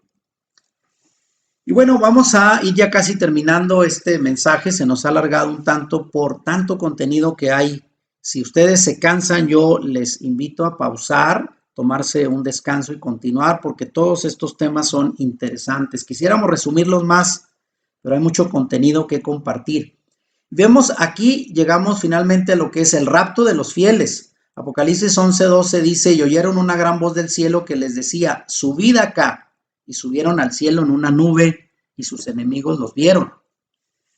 [SPEAKER 1] Y bueno, vamos a ir ya casi terminando este mensaje. Se nos ha alargado un tanto por tanto contenido que hay. Si ustedes se cansan, yo les invito a pausar, tomarse un descanso y continuar, porque todos estos temas son interesantes. Quisiéramos resumirlos más, pero hay mucho contenido que compartir. Vemos aquí, llegamos finalmente a lo que es el rapto de los fieles. Apocalipsis 11:12 dice: y oyeron una gran voz del cielo que les decía: subid acá. Y subieron al cielo en una nube, y sus enemigos los vieron.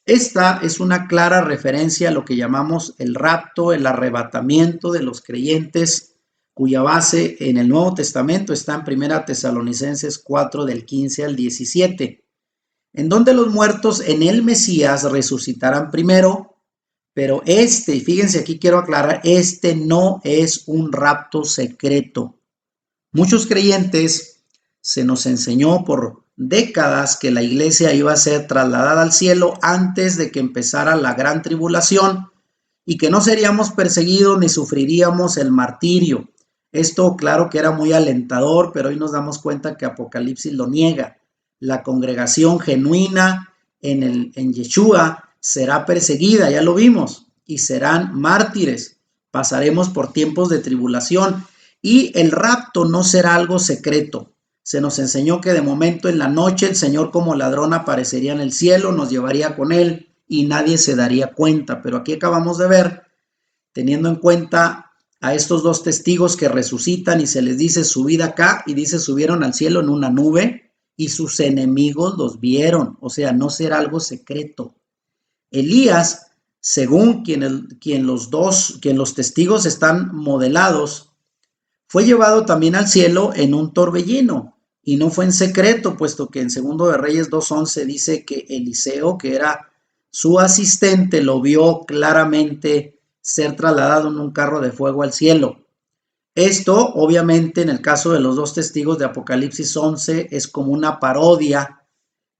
[SPEAKER 1] Esta es una clara referencia a lo que llamamos el rapto, el arrebatamiento de los creyentes, cuya base en el Nuevo Testamento está en 1 Tesalonicenses 4, del 15 al 17, en donde los muertos en el Mesías resucitarán primero, pero y fíjense aquí quiero aclarar, no es un rapto secreto. Muchos creyentes se nos enseñó por décadas que la iglesia iba a ser trasladada al cielo antes de que empezara la gran tribulación y que no seríamos perseguidos ni sufriríamos el martirio. Esto claro que era muy alentador, pero hoy nos damos cuenta que Apocalipsis lo niega. La congregación genuina en Yeshua será perseguida, ya lo vimos, y serán mártires. Pasaremos por tiempos de tribulación y el rapto no será algo secreto. Se nos enseñó que de momento en la noche el Señor como ladrón aparecería en el cielo, nos llevaría con él y nadie se daría cuenta. Pero aquí acabamos de ver, teniendo en cuenta a estos dos testigos que resucitan y se les dice subid acá y dice subieron al cielo en una nube y sus enemigos los vieron, o sea, no será algo secreto. Elías, según quien los testigos están modelados, fue llevado también al cielo en un torbellino y no fue en secreto, puesto que en Segundo de Reyes 2:11 dice que Eliseo, que era su asistente, lo vio claramente ser trasladado en un carro de fuego al cielo. Esto, obviamente, en el caso de los dos testigos de Apocalipsis 11, es como una parodia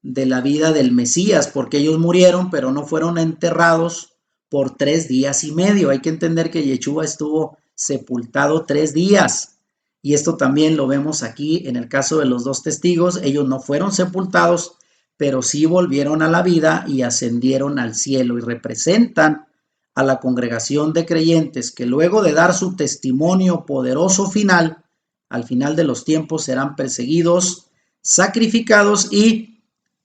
[SPEAKER 1] de la vida del Mesías, porque ellos murieron, pero no fueron enterrados por 3 días y medio. Hay que entender que Yeshua estuvo sepultado 3 días. Y esto también lo vemos aquí en el caso de los dos testigos. Ellos no fueron sepultados, pero sí volvieron a la vida y ascendieron al cielo y representan a la congregación de creyentes que luego de dar su testimonio poderoso final, al final de los tiempos serán perseguidos, sacrificados y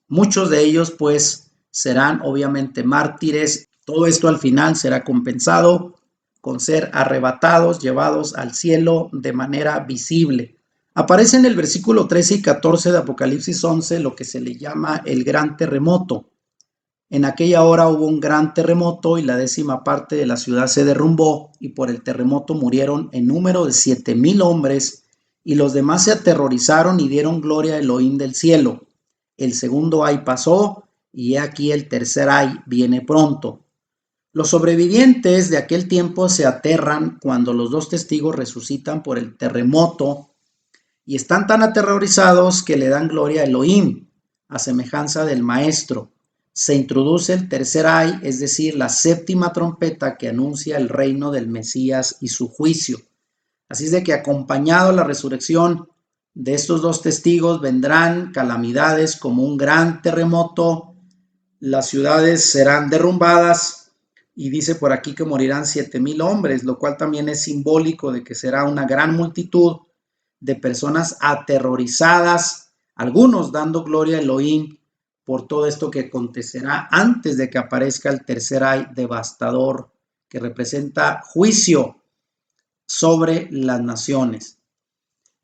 [SPEAKER 1] muchos de ellos pues serán obviamente mártires. Todo esto al final será compensado con ser arrebatados, llevados al cielo de manera visible. Aparece en el versículo 13 y 14 de Apocalipsis 11 lo que se le llama el gran terremoto. En aquella hora hubo un gran terremoto y la 10ª parte de la ciudad se derrumbó y por el terremoto murieron en número de 7,000 hombres y los demás se aterrorizaron y dieron gloria a Elohim del cielo. El segundo ay pasó y aquí el tercer ay viene pronto. Los sobrevivientes de aquel tiempo se aterran cuando los dos testigos resucitan por el terremoto y están tan aterrorizados que le dan gloria a Elohim, a semejanza del maestro. Se introduce el tercer ay, es decir, la 7ª trompeta que anuncia el reino del Mesías y su juicio. Así es de que acompañado a la resurrección de estos dos testigos vendrán calamidades como un gran terremoto, las ciudades serán derrumbadas y dice por aquí que morirán 7,000 hombres, lo cual también es simbólico de que será una gran multitud de personas aterrorizadas, algunos dando gloria a Elohim por todo esto que acontecerá antes de que aparezca el tercer ay devastador que representa juicio sobre las naciones.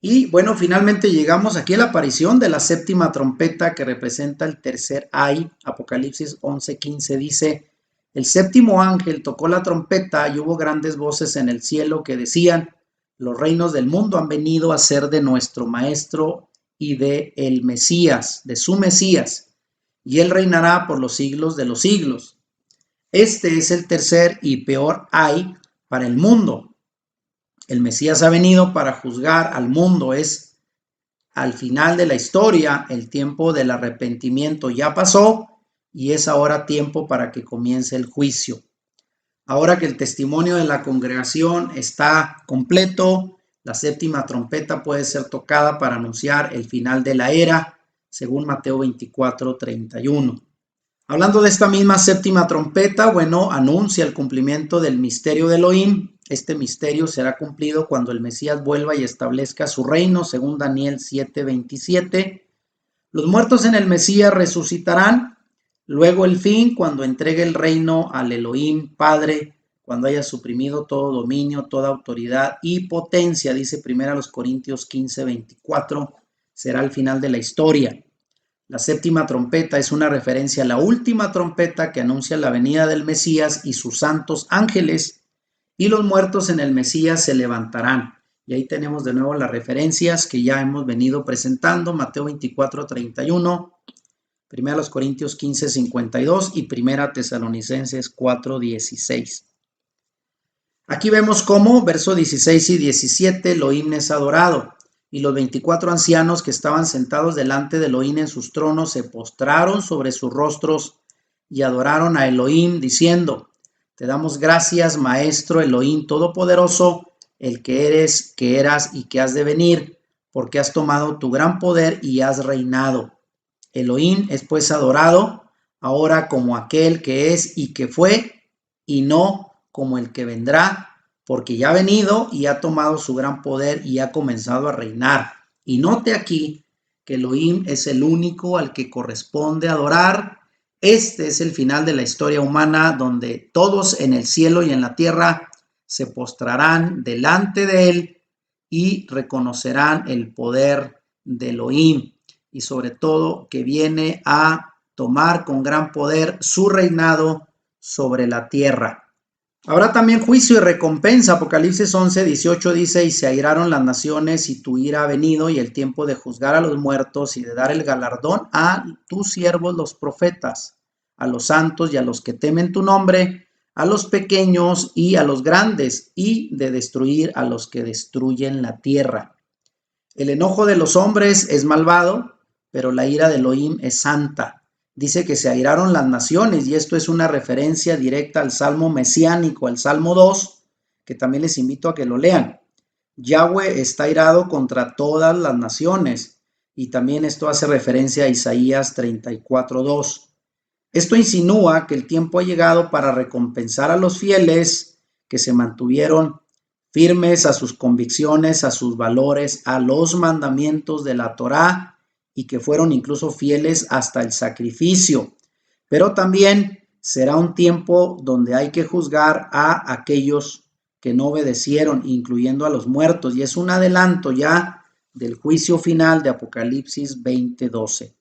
[SPEAKER 1] Y bueno, finalmente llegamos aquí a la aparición de la 7ª trompeta que representa el tercer ay. Apocalipsis 11:15 dice, el 7º ángel tocó la trompeta y hubo grandes voces en el cielo que decían, los reinos del mundo han venido a ser de nuestro maestro y de el Mesías, de su Mesías, y él reinará por los siglos de los siglos. Este es el tercer y peor ay para el mundo. El Mesías ha venido para juzgar al mundo, es al final de la historia, el tiempo del arrepentimiento ya pasó y es ahora tiempo para que comience el juicio. Ahora que el testimonio de la congregación está completo, la 7ª trompeta puede ser tocada para anunciar el final de la era, según Mateo 24:31. Hablando de esta misma 7ª trompeta, bueno, anuncia el cumplimiento del misterio de Elohim. Este misterio será cumplido cuando el Mesías vuelva y establezca su reino, según Daniel 7:27. Los muertos en el Mesías resucitarán. Luego el fin, cuando entregue el reino al Elohim Padre, cuando haya suprimido todo dominio, toda autoridad y potencia, dice 1 Corintios 15:24, será el final de la historia. La 7ª trompeta es una referencia a la última trompeta que anuncia la venida del Mesías y sus santos ángeles, y los muertos en el Mesías se levantarán. Y ahí tenemos de nuevo las referencias que ya hemos venido presentando, Mateo 24:31, 1 Corintios 15:52 y 1 Tesalonicenses 4:16. Aquí vemos cómo, versos 16 y 17, Elohim es adorado. Y los 24 ancianos que estaban sentados delante de Elohim en sus tronos se postraron sobre sus rostros y adoraron a Elohim diciendo, te damos gracias, Maestro Elohim Todopoderoso, el que eres, que eras y que has de venir, porque has tomado tu gran poder y has reinado. Elohim es pues adorado ahora como aquel que es y que fue, y no como el que vendrá, porque ya ha venido y ha tomado su gran poder y ha comenzado a reinar. Y note aquí que Elohim es el único al que corresponde adorar. Este es el final de la historia humana, donde todos en el cielo y en la tierra se postrarán delante de él y reconocerán el poder de Elohim, y sobre todo que viene a tomar con gran poder su reinado sobre la tierra. Habrá también juicio y recompensa. Apocalipsis 11:18 dice: y se airaron las naciones, y tu ira ha venido, y el tiempo de juzgar a los muertos y de dar el galardón a tus siervos los profetas, a los santos y a los que temen tu nombre, a los pequeños y a los grandes, y de destruir a los que destruyen la tierra. El enojo de los hombres es malvado, pero la ira de Elohim es santa. Dice que se airaron las naciones, y esto es una referencia directa al Salmo mesiánico, al Salmo 2, que también les invito a que lo lean. Yahweh está airado contra todas las naciones, y también esto hace referencia a Isaías 34:2. Esto insinúa que el tiempo ha llegado para recompensar a los fieles que se mantuvieron firmes a sus convicciones, a sus valores, a los mandamientos de la Torá, y que fueron incluso fieles hasta el sacrificio. Pero también será un tiempo donde hay que juzgar a aquellos que no obedecieron, incluyendo a los muertos, y es un adelanto ya del juicio final de Apocalipsis 20:12.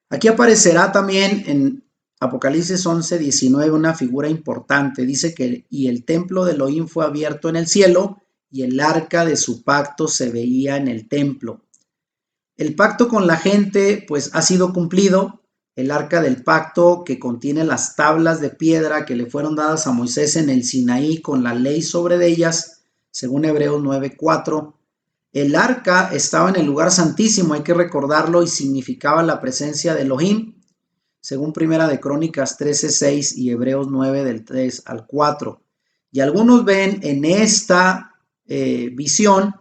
[SPEAKER 1] Aquí aparecerá también en Apocalipsis 11:19 una figura importante. Dice que y el templo de Elohim fue abierto en el cielo, y el arca de su pacto se veía en el templo. El pacto con la gente pues ha sido cumplido. El arca del pacto, que contiene las tablas de piedra que le fueron dadas a Moisés en el Sinaí con la ley sobre ellas, según Hebreos 9:4. El arca estaba en el lugar santísimo, hay que recordarlo, y significaba la presencia de Elohim, según Primera de Crónicas 13:6 y Hebreos 9 del 3 al 4. Y algunos ven en esta visión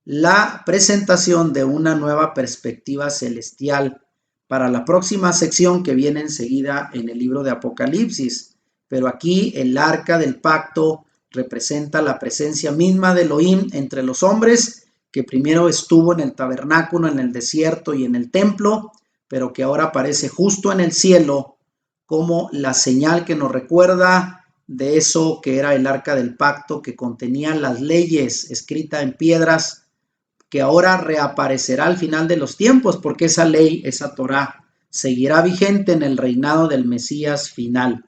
[SPEAKER 1] la presentación de una nueva perspectiva celestial para la próxima sección que viene enseguida en el libro de Apocalipsis. Pero aquí el arca del pacto representa la presencia misma de Elohim entre los hombres, que primero estuvo en el tabernáculo, en el desierto y en el templo, pero que ahora aparece justo en el cielo como la señal que nos recuerda de eso que era el arca del pacto, que contenía las leyes escritas en piedras, que ahora reaparecerá al final de los tiempos, porque esa ley, esa Torá, seguirá vigente en el reinado del Mesías final.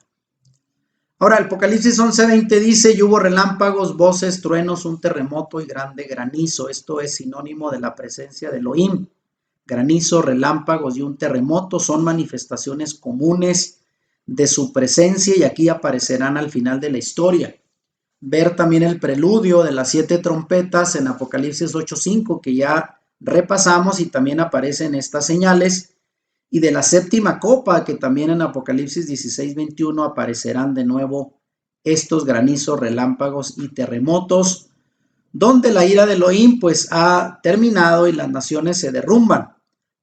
[SPEAKER 1] Ahora, el Apocalipsis 11:20 dice: y hubo relámpagos, voces, truenos, un terremoto y grande granizo. Esto es sinónimo de la presencia de Elohim. Granizo, relámpagos y un terremoto son manifestaciones comunes de su presencia, y aquí aparecerán al final de la historia. Ver también el preludio de las 7 trompetas en Apocalipsis 8:5, que ya repasamos, y también aparecen estas señales, y de la 7ª copa, que también en Apocalipsis 16:21 aparecerán de nuevo estos granizos, relámpagos y terremotos, donde la ira de Elohim pues ha terminado y las naciones se derrumban.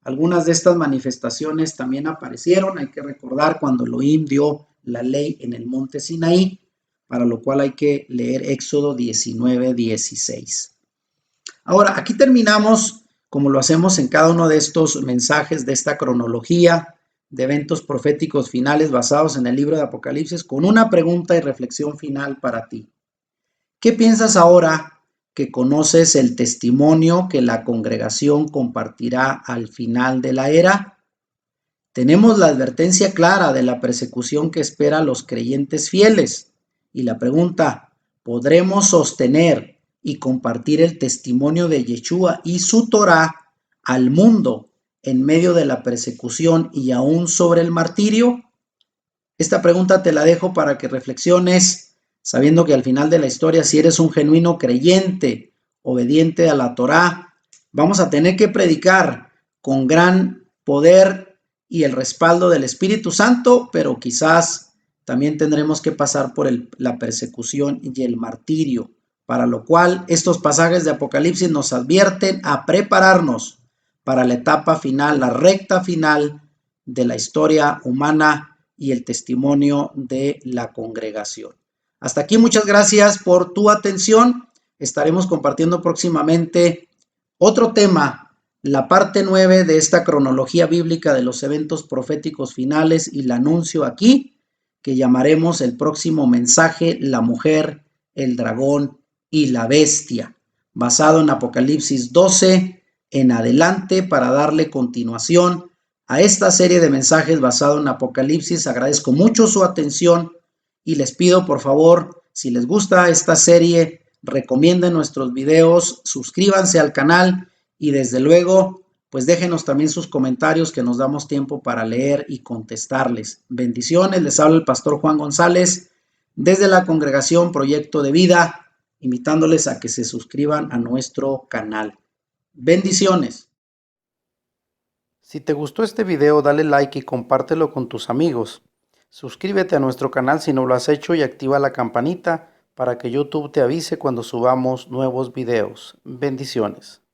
[SPEAKER 1] Algunas de estas manifestaciones también aparecieron, hay que recordar cuando Elohim dio la ley en el monte Sinaí, para lo cual hay que leer Éxodo 19:16. Ahora, aquí terminamos, como lo hacemos en cada uno de estos mensajes de esta cronología de eventos proféticos finales basados en el libro de Apocalipsis, con una pregunta y reflexión final para ti. ¿Qué piensas ahora que conoces el testimonio que la congregación compartirá al final de la era? Tenemos la advertencia clara de la persecución que espera a los creyentes fieles. Y la pregunta: ¿podremos sostener y compartir el testimonio de Yeshua y su Torá al mundo en medio de la persecución y aún sobre el martirio? Esta pregunta te la dejo para que reflexiones, sabiendo que al final de la historia, si eres un genuino creyente, obediente a la Torá, vamos a tener que predicar con gran poder y el respaldo del Espíritu Santo, pero quizás también tendremos que pasar por la persecución y el martirio, para lo cual estos pasajes de Apocalipsis nos advierten a prepararnos para la etapa final, la recta final de la historia humana y el testimonio de la congregación. Hasta aquí, muchas gracias por tu atención. Estaremos compartiendo próximamente otro tema, la parte 9 de esta cronología bíblica de los eventos proféticos finales y el anuncio aquí, que llamaremos el próximo mensaje, la mujer, el dragón y la bestia, basado en Apocalipsis 12 en adelante, para darle continuación a esta serie de mensajes basado en Apocalipsis. Agradezco mucho su atención y les pido, por favor, si les gusta esta serie, recomienden nuestros videos, suscríbanse al canal y desde luego, pues déjenos también sus comentarios, que nos damos tiempo para leer y contestarles. Bendiciones, les habla el pastor Juan González desde la congregación Proyecto de Vida, invitándoles a que se suscriban a nuestro canal. Bendiciones. Si te gustó este video, dale like y compártelo con tus amigos. Suscríbete a nuestro canal si no lo has hecho y activa la campanita para que YouTube te avise cuando subamos nuevos videos. Bendiciones.